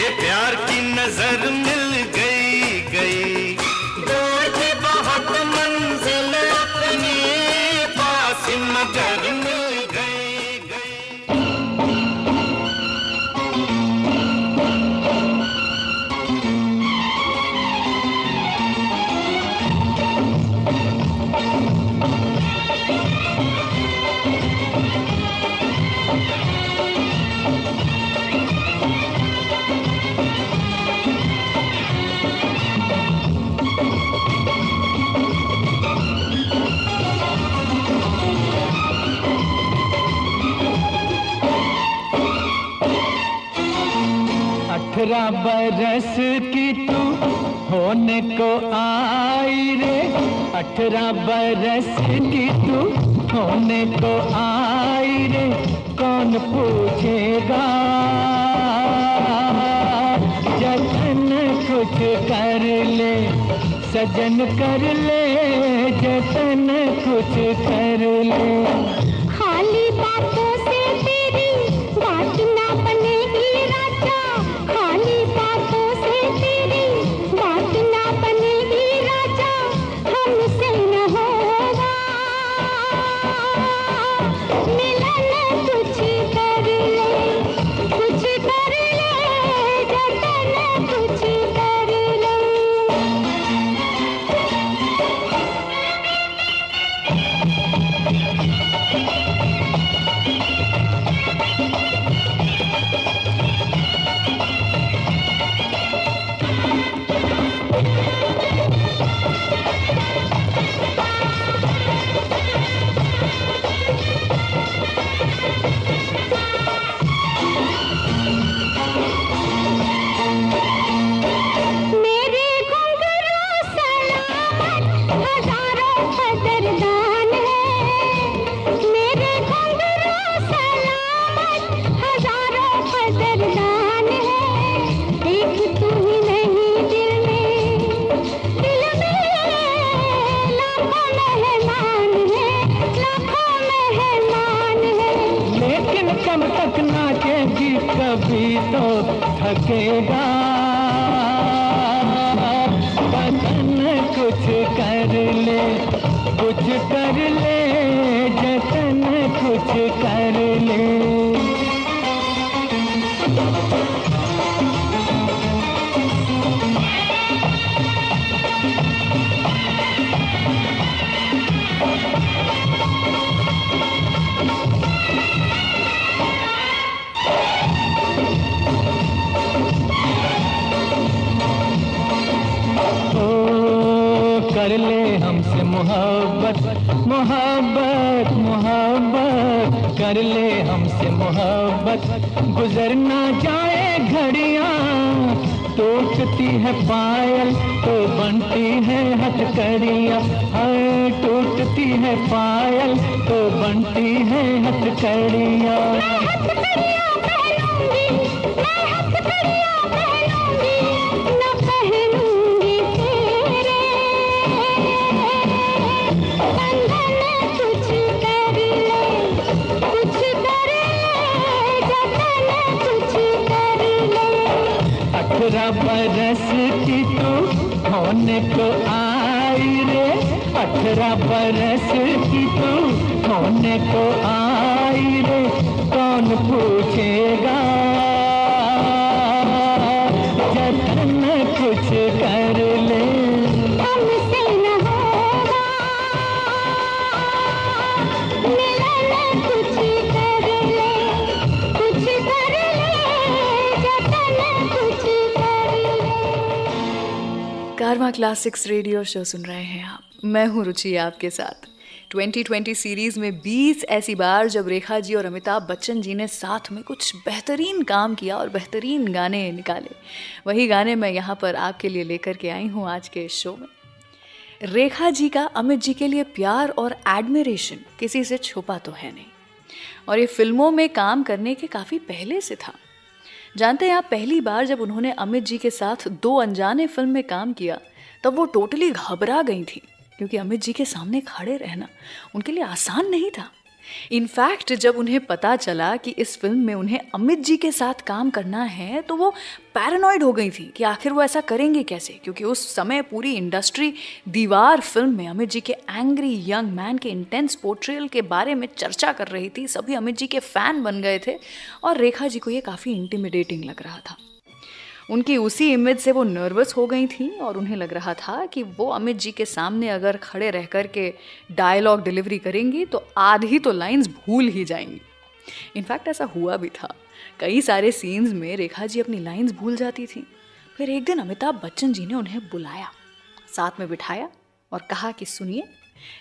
ये प्यार की नजर मिल गई गई। दूर थी बहुत मंजिल अपनी, पास मगर मिल गई गई। अठारह बरस की तू होने को आई रे, 18 बरस की तू होने को आई रे, कौन पूछेगा जतन कुछ कर ले, सजन कर ले जतन कुछ कर ले। खाली बातों से तेरी बात ना बनेगी राजा, खाली बातों से तेरी बात ना बनेगी राजा, हमसे न होगा मिलन, कुछ कर ले, कुछ कर ले जतन कुछ कर ले। मेरे घुंघरू सलामत हजारों कदरदान है, मेरे घुंघरू सलामत हजारों कदरदान है, एक तू ही नहीं दिल में लाखों मेहमान है, लाखों मेहमान है। लेकिन कब तक नाचेगी, कभी तो थकेगा बदन, कुछ कर ले, कुछ कर ले जतन कुछ कर ले। कर ले हमसे मोहब्बत, मोहब्बत, मोहब्बत, कर ले हमसे मोहब्बत, गुजर ना जाए घड़ियां, टूटती है पायल तो बनती है हथकड़ियां, हाय टूटती है पायल तो बनती है हथकड़ियां। बरस की तू होने को आई रे, 18 बरस की तू होने को आई रे, कौन पूछेगा जतन कुछ कर ले, हमसे न होगा मिलन, कुछ कर ले, कुछ कर ले जतन कुछ कर ले। कारवां क्लासिक्स रेडियो शो सुन रहे हैं आप, मैं हूं रुचि आपके साथ। 2020 सीरीज में 20 ऐसी बार जब रेखा जी और अमिताभ बच्चन जी ने साथ में कुछ बेहतरीन काम किया और बेहतरीन गाने निकाले, वही गाने मैं यहाँ पर आपके लिए लेकर के आई हूँ आज के इस शो में। रेखा जी का अमित जी के लिए प्यार और एडमिरेशन किसी से छुपा तो है नहीं। और ये फिल्मों में काम करने के काफ़ी पहले से था। जानते हैं आप, पहली बार जब उन्होंने अमित जी के साथ दो अनजाने फिल्म में काम किया तब वो टोटली घबरा गई थी, क्योंकि अमित जी के सामने खड़े रहना उनके लिए आसान नहीं था। इनफैक्ट जब उन्हें पता चला कि इस फिल्म में उन्हें अमित जी के साथ काम करना है तो वो पैरानॉइड हो गई थी कि आखिर वो ऐसा करेंगे कैसे, क्योंकि उस समय पूरी इंडस्ट्री दीवार फिल्म में अमित जी के एंग्री यंग मैन के इंटेंस पोर्ट्रेयल के बारे में चर्चा कर रही थी। सभी अमित जी के फैन बन गए थे और रेखा जी को ये काफ़ी इंटिमिडेटिंग लग रहा था। उनकी उसी इमेज से वो नर्वस हो गई थी और उन्हें लग रहा था कि वो अमित जी के सामने अगर खड़े रह कर के डायलॉग डिलीवरी करेंगी तो आधी तो लाइंस भूल ही जाएंगी। इनफैक्ट ऐसा हुआ भी था। कई सारे सीन्स में रेखा जी अपनी लाइंस भूल जाती थी। फिर एक दिन अमिताभ बच्चन जी ने उन्हें बुलाया, साथ में बिठाया और कहा कि सुनिए,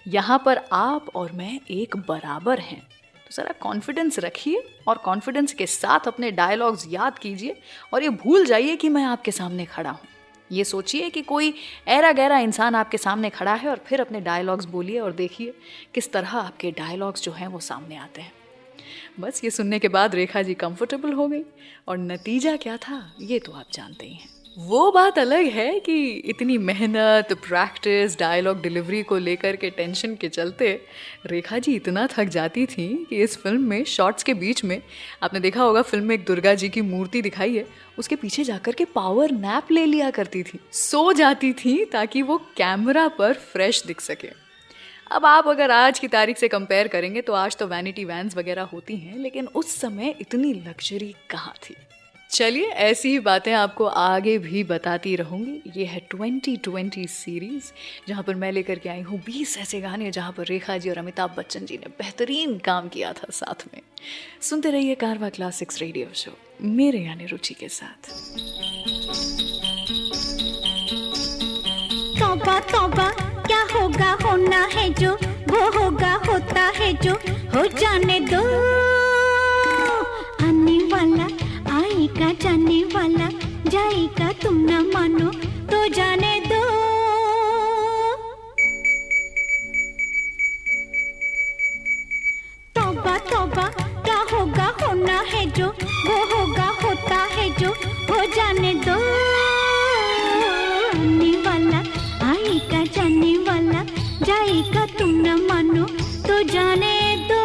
यहाँ पर आप और मैं एक बराबर हैं, तो ज़रा कॉन्फिडेंस रखिए और कॉन्फिडेंस के साथ अपने डायलॉग्स याद कीजिए और ये भूल जाइए कि मैं आपके सामने खड़ा हूँ। ये सोचिए कि कोई ऐरा गहरा इंसान आपके सामने खड़ा है और फिर अपने डायलॉग्स बोलिए और देखिए किस तरह आपके डायलॉग्स जो हैं वो सामने आते हैं। बस ये सुनने के बाद रेखा जी कंफर्टेबल हो गई और नतीजा क्या था ये तो आप जानते ही हैं। वो बात अलग है कि इतनी मेहनत, प्रैक्टिस, डायलॉग डिलीवरी को लेकर के टेंशन के चलते रेखा जी इतना थक जाती थी कि इस फिल्म में शॉट्स के बीच में, आपने देखा होगा फिल्म में एक दुर्गा जी की मूर्ति दिखाई है, उसके पीछे जाकर के पावर नैप ले लिया करती थी, सो जाती थी ताकि वो कैमरा पर फ्रेश दिख सके। अब आप अगर आज की तारीख से कंपेयर करेंगे तो आज तो वैनिटी वैन्स वगैरह होती हैं, लेकिन उस समय इतनी लग्जरी कहाँ थी। चलिए ऐसी ही बातें आपको आगे भी बताती रहूँगी। ये है 2020 सीरीज़, जहाँ पर मैं लेकर के आई हूँ 20 ऐसे गाने जहाँ पर रेखा जी और अमिताभ बच्चन जी ने बेहतरीन काम किया था साथ में। सुनते रहिए कारवा क्लासिक्स रेडियो शो, मेरे यानी रुचि के साथ। तौबा तौबा क्या होगा, होना है जो वो होगा, होता है जो हो जाने दो। आने वाला आएगा, जाने वाला जाएगा, तुम न मानो तो जाने दो। तौबा तौबा क्या होगा, होना है जो वो होगा, होता है जो हो जाने दो। आने वाला आएगा, जाने वाला जाएगा, तुम न मानो तो जाने दो।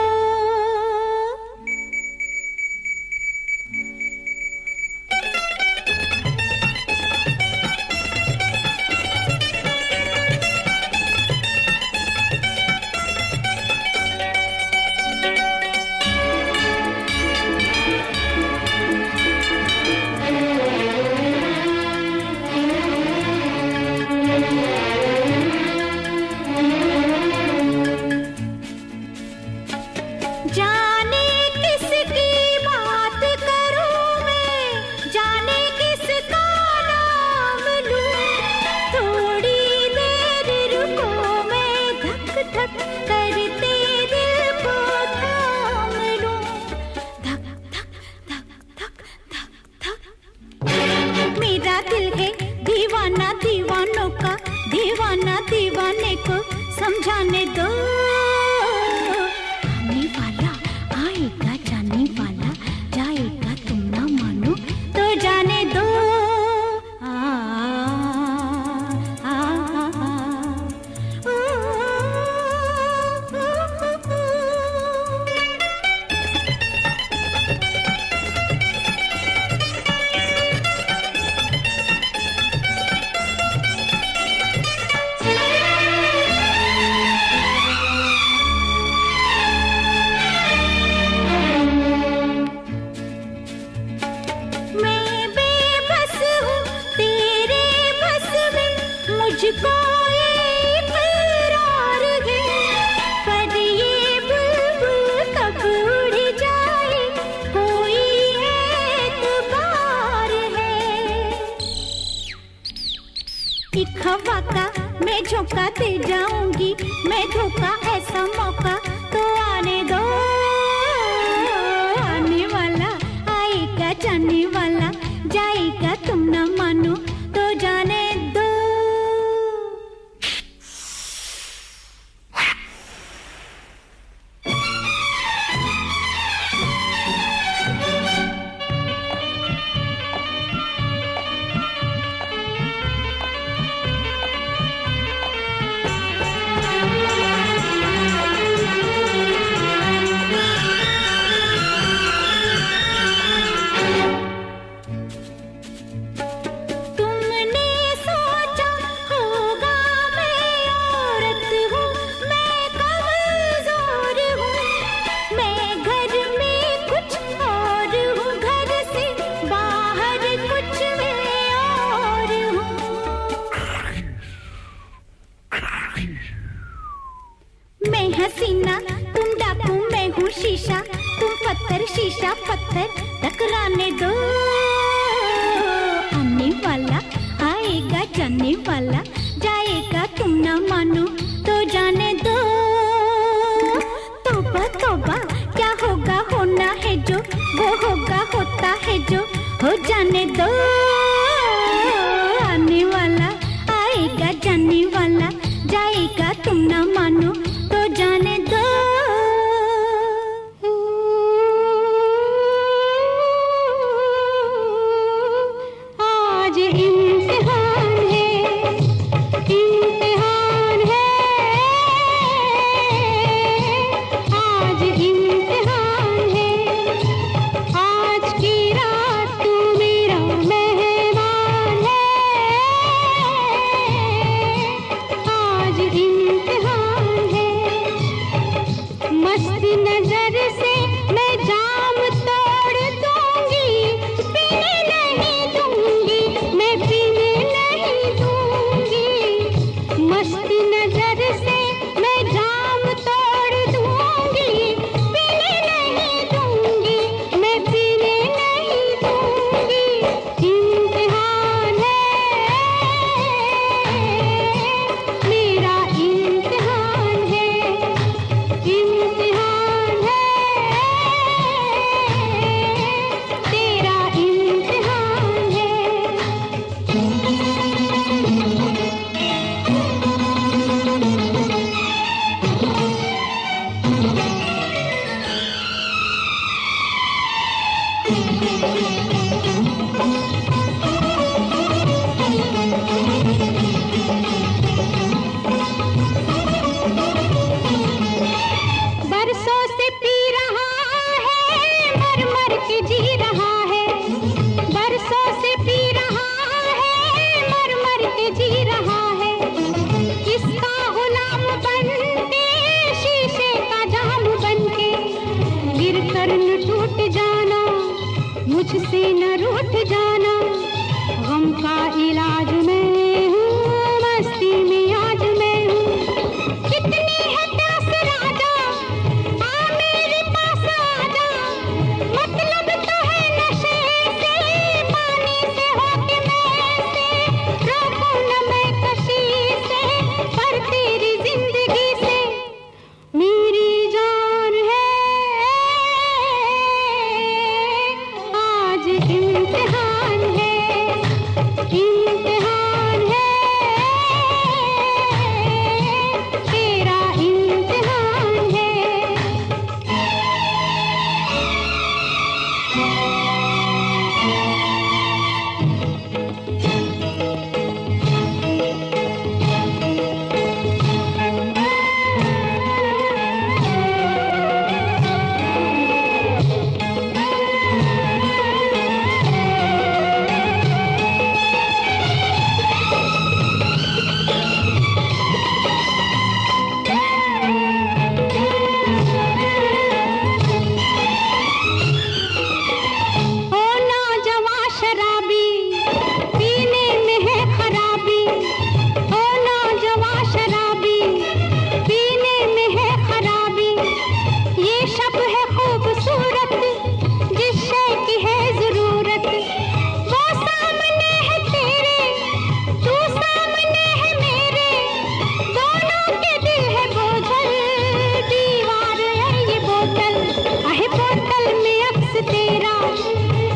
दीवाने को समझाने दो। आने वाला आएगा, जाने वाला जाएगा, तुम ना मानो तो जाने दो। हवा का मैं झोंका दे जाऊंगी, मैं धोखा ऐसा मौका तो आने दो। आने वाला आएगा, जाने वाला जाएगा, तुम न मानो तो जाने दो। पत्थर शीशा पत्थर टकराने दो, आने वाला आएगा जाने वाला जाएगा, तुम ना मानो तो जाने दो। तौबा तौबा क्या होगा होना है जो, वो होगा होता है जो, हो जाने दो। आने वाला आएगा जाने वाला जाएगा, तुम ना मानो तो जाने दो। आज इम्तिहान है, इम्तिहान है, आज इम्तिहान है, आज की रात तू मेरा मेहमान है, आज इम्तिहान है। मस्त नजर से मैं जाम तोड़ दूंगी, पीने नहीं दूंगी, मैं पीने नहीं दूंगी। मस्त नजर से मैं जाम तोड़ दूंगी, पीने नहीं दूंगी, मैं पीने नहीं दूंगी। इम्तिहान है मेरा, इम्तिहान है, इम्तिहान है तेरा, इम्तिहान है। बरसों से पी रहा है, मर मर के जी रहा है, बरसों से पी रहा है, मर मर के जी रहा है। किसका गुलाम बन के, शीशे का जाम बन के, गिर कर न टूट जाना, मुझसे न रूठ जाना। गम का इलाज मैं हूँ, मस्ती में आज मैं हूँ। कितनी है प्यास राजा, आ मेरे पास आजा। मतलब तो है नशे से, पानी से होके मैं से, रोकूं न मैं कशी से, पर तेरी जिंदगी से मेरी जान है। आज इम्तिहान है, इम्तिहान है तेरा, इम्तिहान है। ओ नौजवान शराबी, पीने में है खराबी। ओ नौजवान शराबी, पीने में है खराबी। ये शब है खूबसूरत, जिस शय की है जरूरत, वो सामने है तेरे, तू सामने है मेरे। दोनों के दिल है बोझल, दीवार है ये बोतल, आहे बोतल में अक्स तेरा,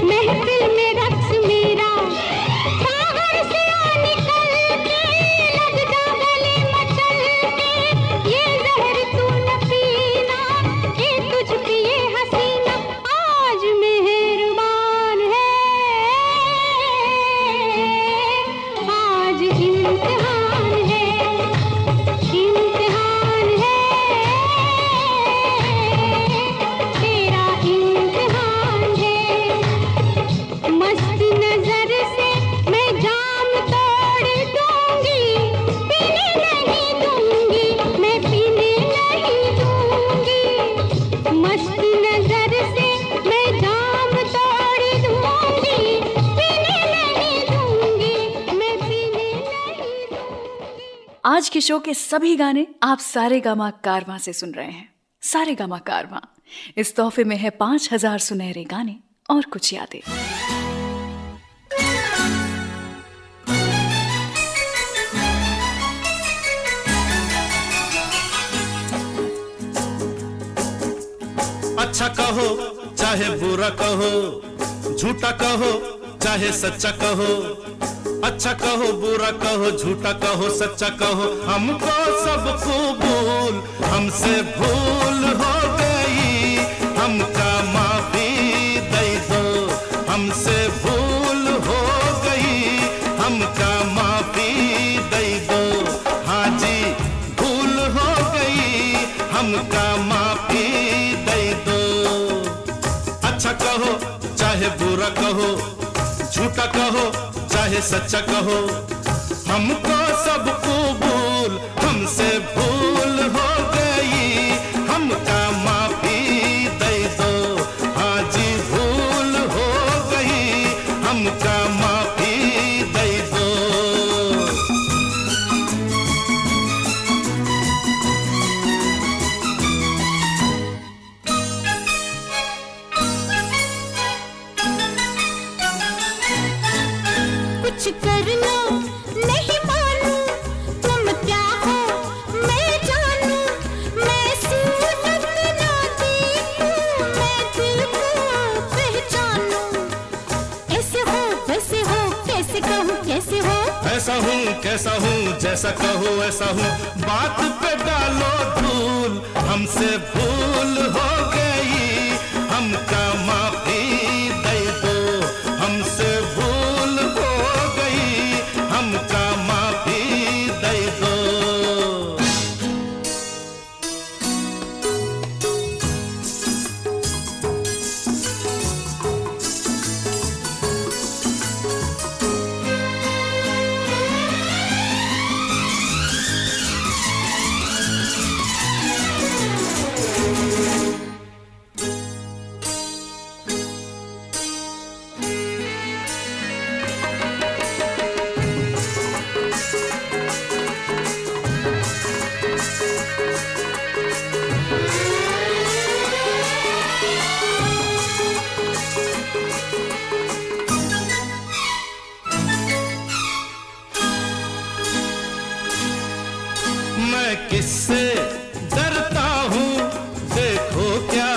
महफिल में रक्स मेरा। बाहर से आ निकल के, लग जा गले मचल के, ये जहर तू न पीना, ये तुझ पे ये हसीना। आज मेहरबान है, आज इम्तिहान है, इम्तिहान है तेरा, इम्तिहान है। मस्त नजर से मैं जाम तोड़ दूंगी, पीने नहीं दूंगी, मैं पीने नहीं दूंगी। मस्त नजर से मैं जाम तोड़ दूंगी, पीने नहीं दूंगी, मैं पीने नहीं दूंगी। आज के शो के सभी गाने आप सारेगामा कारवां से सुन रहे हैं। सारेगामा कारवां इस तोहफे में है 5000 सुनहरे गाने और कुछ यादें। अच्छा कहो चाहे बुरा कहो, झूठा कहो चाहे सच्चा कहो, अच्छा कहो बुरा कहो, झूठा कहो सच्चा कहो, हमको सब कबूल, हमसे भूल हो गई, हमका माफी दे दो, हमसे भूल हो गई, हमका माफी दे दो, हाँ जी भूल हो गई, हमका माफी दे दो। अच्छा कहो चाहे बुरा कहो, झूठा कहो चाहे सच्चा कहो, हमको सब कबूल, हमसे भूल हो गई, हमका माफी दे दो, हाँ जी भूल हो गई, हमका माफी दे दो। कुछ कर लो नहीं मानू, तुम क्या हो मैं जानू, मैं सूरत ना देखूं, मैं दिल को पहचानू, ऐसे हो वैसे हो कैसे कहूँ कैसे हो, ऐसा हूँ कैसा हूँ जैसा कहो ऐसा हूँ, बात पे डालो धूल, हमसे भूल हो गई, हमका माफी दे दो, हमसे भूल हो गई, हमका माफी दे दो। मैं किससे डरता हूँ, देखो क्या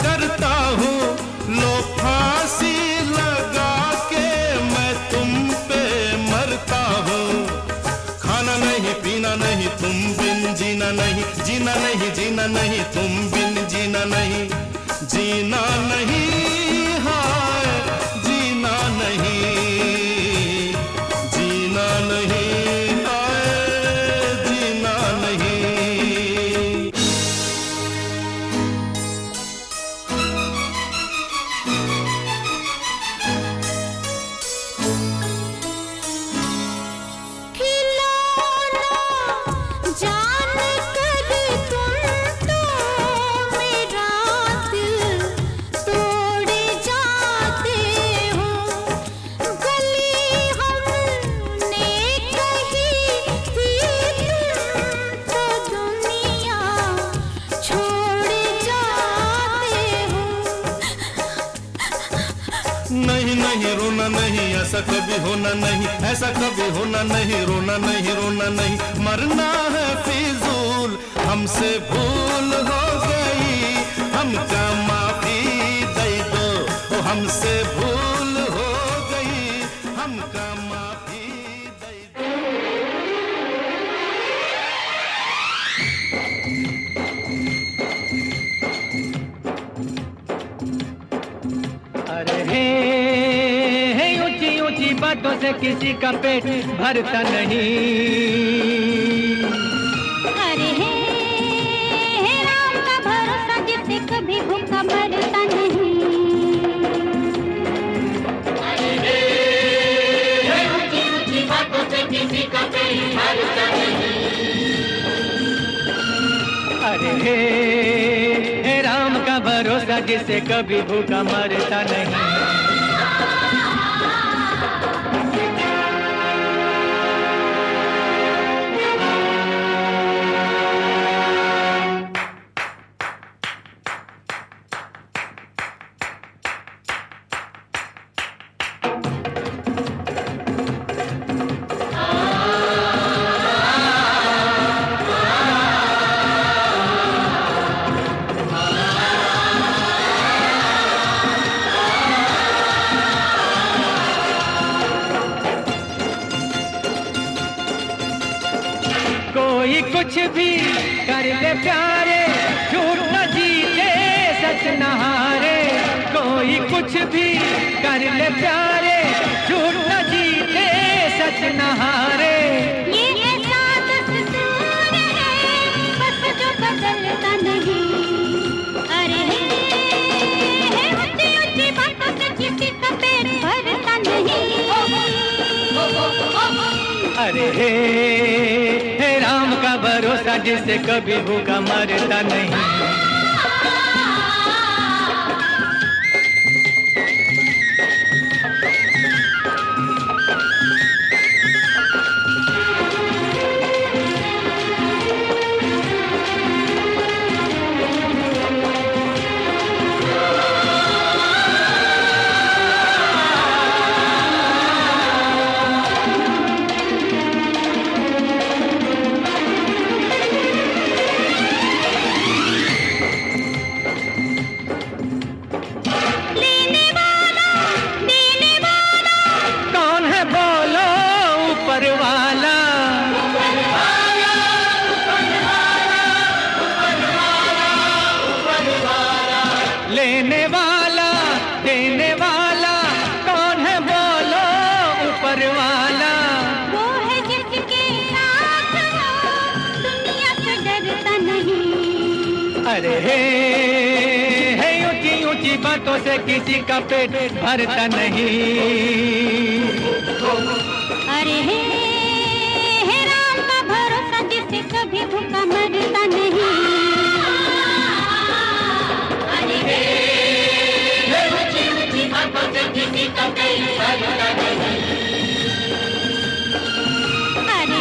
करता हूँ, लो फांसी लगा के मैं तुम पे मरता हूँ, खाना नहीं पीना नहीं तुम बिन जीना नहीं, जीना नहीं जीना नहीं तुम बिन जीना नहीं, जीना नहीं हाय जीना नहीं, जीना नहीं हाय जीना नहीं। खिलौना जान कर तुम तो मेरा दिल तोड़े जाते हो, गली हमने कही थी तुम तो दुनिया छोड़ जाते हो। नहीं नहीं रोना नहीं, ऐसा कभी होना नहीं, ऐसा कभी होना नहीं, रोना नहीं रोना नहीं, मरना है फिजूल, हमसे भूल हो गई, हमका माफी दे दो, ओ हमसे भूल हो गई, हमका माफी दे दो। अरे हे ऊंची ऊंची बातों से किसी का पेट भरता नहीं, अरे हे राम का भरोसा जिससे कभी भूखा मरता नहीं, ऊंची ऊंची बातों से किसी का पेट भरता नहीं, अरे हे राम का भरोसा जिससे कभी भूखा मरता नहीं। भी कर ले प्यारे, झूठ न जीते सच न हारे। कोई कुछ भी कर ले प्यारे, झूठ न जीते सच न हारे। ये ऐसा दस्तूर है बस जो बदलता नहीं। अरे ऊंची ऊंची बातों से किसी का पेट भरता नहीं। अरे हे राम का भरोसा जिससे कभी भूखा मरता नहीं। लेने वाला देने वाला कौन है बोलो ऊपर वाला। वो है जिसके साथ हो दुनिया से डरता नहीं। अरे हे ऊंची ऊंची बातों से किसी का पेट भरता नहीं। अरे हे राम का भरोसा जिससे कभी भूखा मरता नहीं। अरे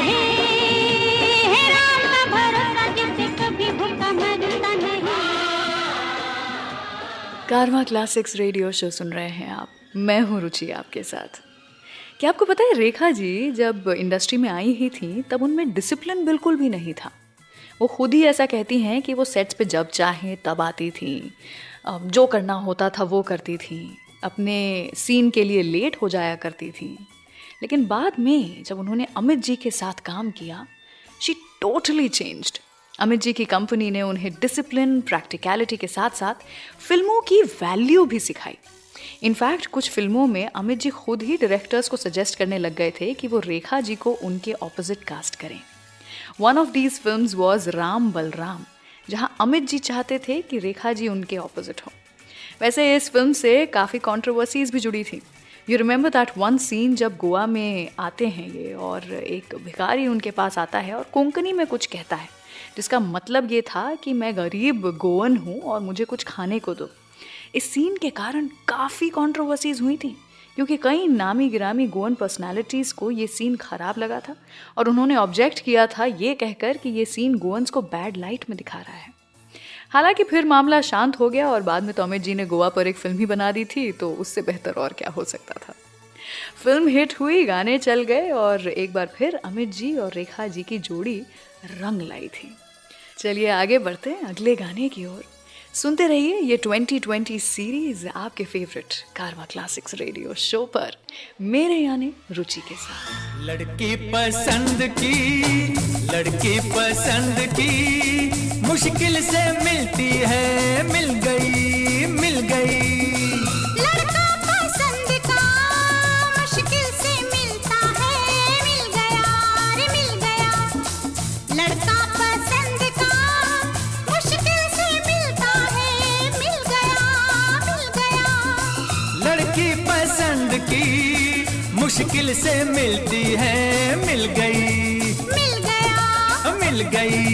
हे राम का भरोसा जिससे कभी भूखा मरता नहीं। कारवां क्लासिक्स रेडियो शो सुन रहे हैं आप। मैं हूँ रुचि आपके साथ। क्या आपको पता है, रेखा जी जब इंडस्ट्री में आई ही थी तब उनमें डिसिप्लिन बिल्कुल भी नहीं था। वो खुद ही ऐसा कहती हैं कि वो सेट्स पे जब चाहे तब आती थी, जो करना होता था वो करती थी, अपने सीन के लिए लेट हो जाया करती थी। लेकिन बाद में जब उन्होंने अमित जी के साथ काम किया, she totally changed. Amit ji की कंपनी ने उन्हें डिसिप्लिन, प्रैक्टिकलिटी के साथ साथ फिल्मों की वैल्यू भी सिखाई। इनफैक्ट कुछ फिल्मों में अमित जी खुद ही डायरेक्टर्स को सजेस्ट करने लग गए थे कि वो रेखा जी को उनके ऑपोजिट कास्ट करें। One of these films was Ram Balram, जहां अमित जी चाहते थे कि रेखा जी उनके ऑपोजिट हो। वैसे इस फिल्म से काफ़ी कंट्रोवर्सीज भी जुड़ी थी। You remember that one scene जब गोवा में आते हैं ये और एक भिखारी उनके पास आता है और कोंकणी में कुछ कहता है, जिसका मतलब ये था कि मैं गरीब गोवन हूँ और मुझे कुछ खाने को दो। इस सीन के कारण काफ़ी कंट्रोवर्सीज हुई थी क्योंकि कई नामी गिरामी गोवन पर्सनालिटीज़ को ये सीन ख़राब लगा था और उन्होंने ऑब्जेक्ट किया था ये कहकर कि ये सीन गोवंस को बैड लाइट में दिखा रहा है। हालांकि फिर मामला शांत हो गया और बाद में तो अमित जी ने गोवा पर एक फिल्म ही बना दी थी, तो उससे बेहतर और क्या हो सकता था। फिल्म हिट हुई, गाने चल गए और एक बार फिर अमित जी और रेखा जी की जोड़ी रंग लाई थी। चलिए आगे बढ़ते हैं अगले गाने की ओर। सुनते रहिए ये 2020 सीरीज आपके फेवरेट कारवां क्लासिक्स रेडियो शो पर, मेरे यानी रुचि के साथ। लड़की पसंद की मुश्किल से मिलती है, मिल गई मिल गई। लड़का पसंद का मुश्किल से मिलता है, मिल गया रे मिल गया। लड़का पसंद का मुश्किल से मिलता है, मिल गया मिल गया। लड़की पसंद की मुश्किल से मिलती है, मिल गई मिल गया मिल गई।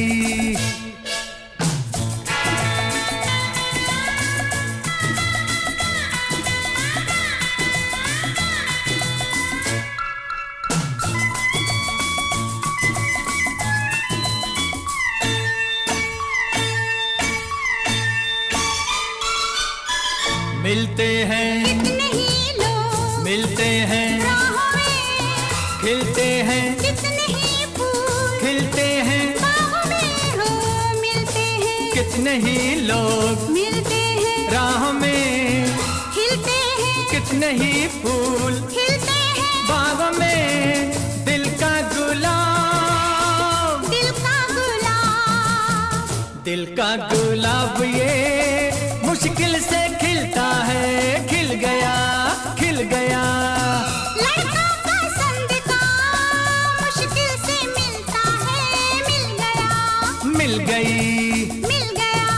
मिलते हैं कितने ही लोग मिलते हैं राहों में, खिलते हैं कितने ही फूल खिलते हैं बाहों में हो, मिलते हैं कितने ही लोग मिलते हैं राह में, खिलते हैं कितने ही फूल खिलते हैं बाग में। दिल का गुलाब दिल का गुलाब गुलाब ये मुश्किल से खिलता है, खिल गया, खिल गया। लड़का पसंद का मुश्किल से मिलता है, मिल गया, मिल गई। मिल गया।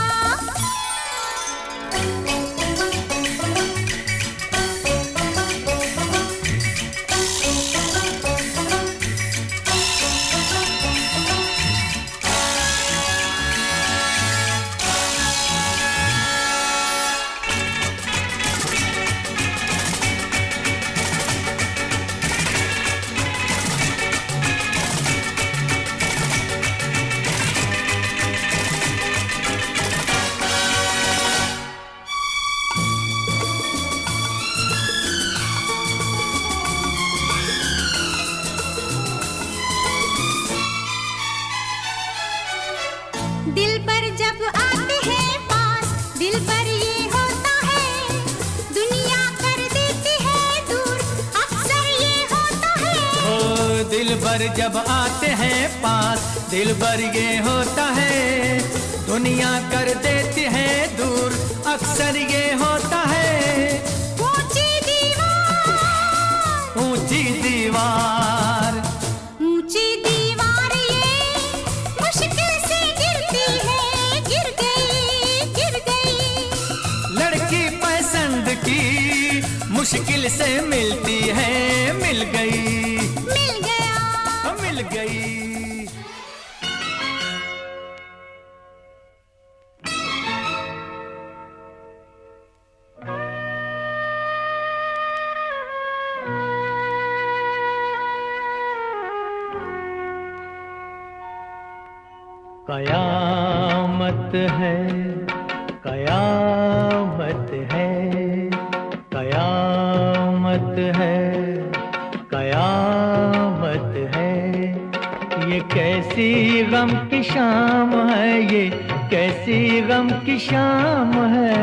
दिल पर जब आते हैं पास, दिल पर ये होता है, दुनिया कर देती है दूर, अक्सर ये होता है। ओ दिल भर जब आते हैं पास, दिल भर ये होता है, दुनिया कर देती है दूर, अक्सर ये होता है। ऊंची दीवार, ऊंची दीवार, ऊंची दीवार ये मुश्किल से गिरती है, गिर गई, गिर गई। लड़की पसंद की मुश्किल से मिलती है, मिल गई, मिल गया। मिल गई। कयामत है, कयामत है, कयामत है, कयामत है। ये कैसी गम की शाम है, ये कैसी गम की शाम है।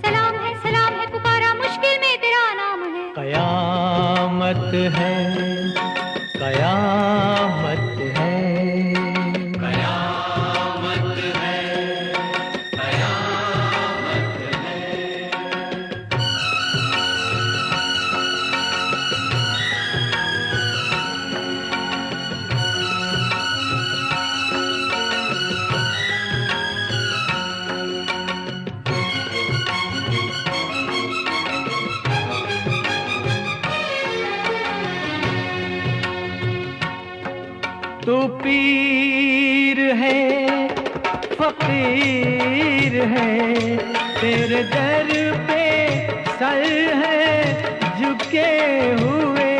सलाम है पुकारा मुश्किल में तेरा नाम है। कयामत है, कयामत है, कयामत है, कयामत है। तू पीर है, फकीर है, तेरे दर पे सर है झुके हुए,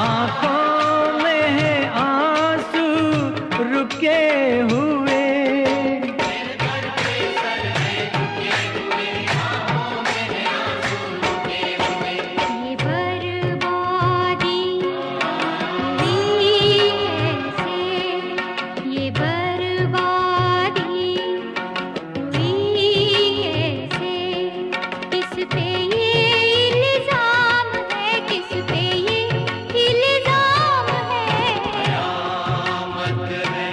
आंखों में है आंसू रुके हुए। ये बर्बादी हुई कैसे, ये बर्बादी हुई कैसे, किस पे ये इल्जाम है, किस पे ये इल्जाम है। कयामत है,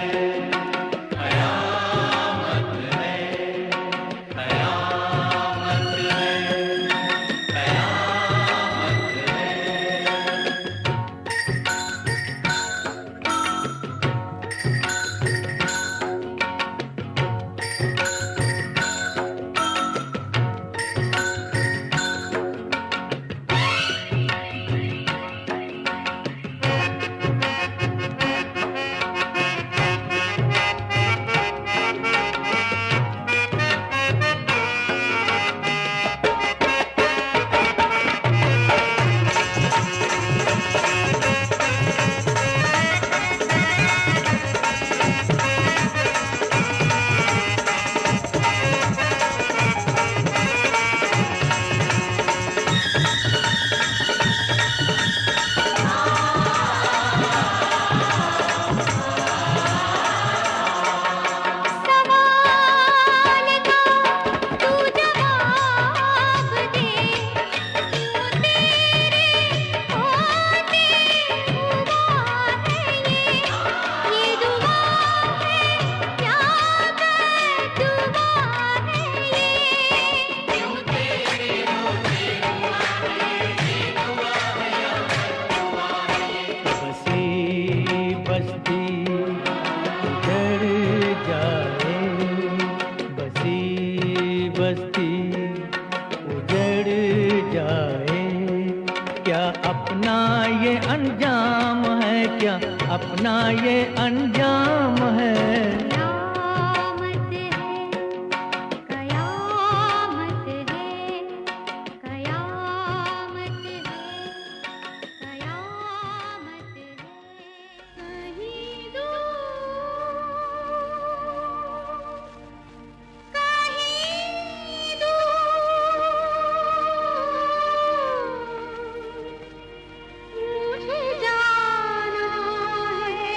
जाए, बसी बस्ती उजड़ जाए। क्या अपना ये अंजाम है, क्या अपना ये अंजाम है। कयामत है, कयामत है, कयामत है, कयामत है। कहीं दूर, कहीं दूर मुझे जाना है,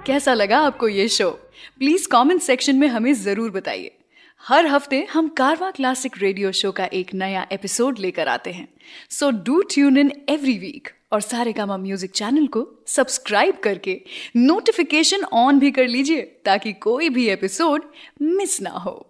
कैसा लगा आपको ये शो? प्लीज कमेंट सेक्शन में हमें जरूर बताइए। हर हफ्ते हम कारवां क्लासिक रेडियो शो का एक नया एपिसोड लेकर आते हैं। So do tune in every week और सारेगामा म्यूजिक चैनल को सब्सक्राइब करके नोटिफिकेशन ऑन भी कर लीजिए ताकि कोई भी एपिसोड मिस ना हो।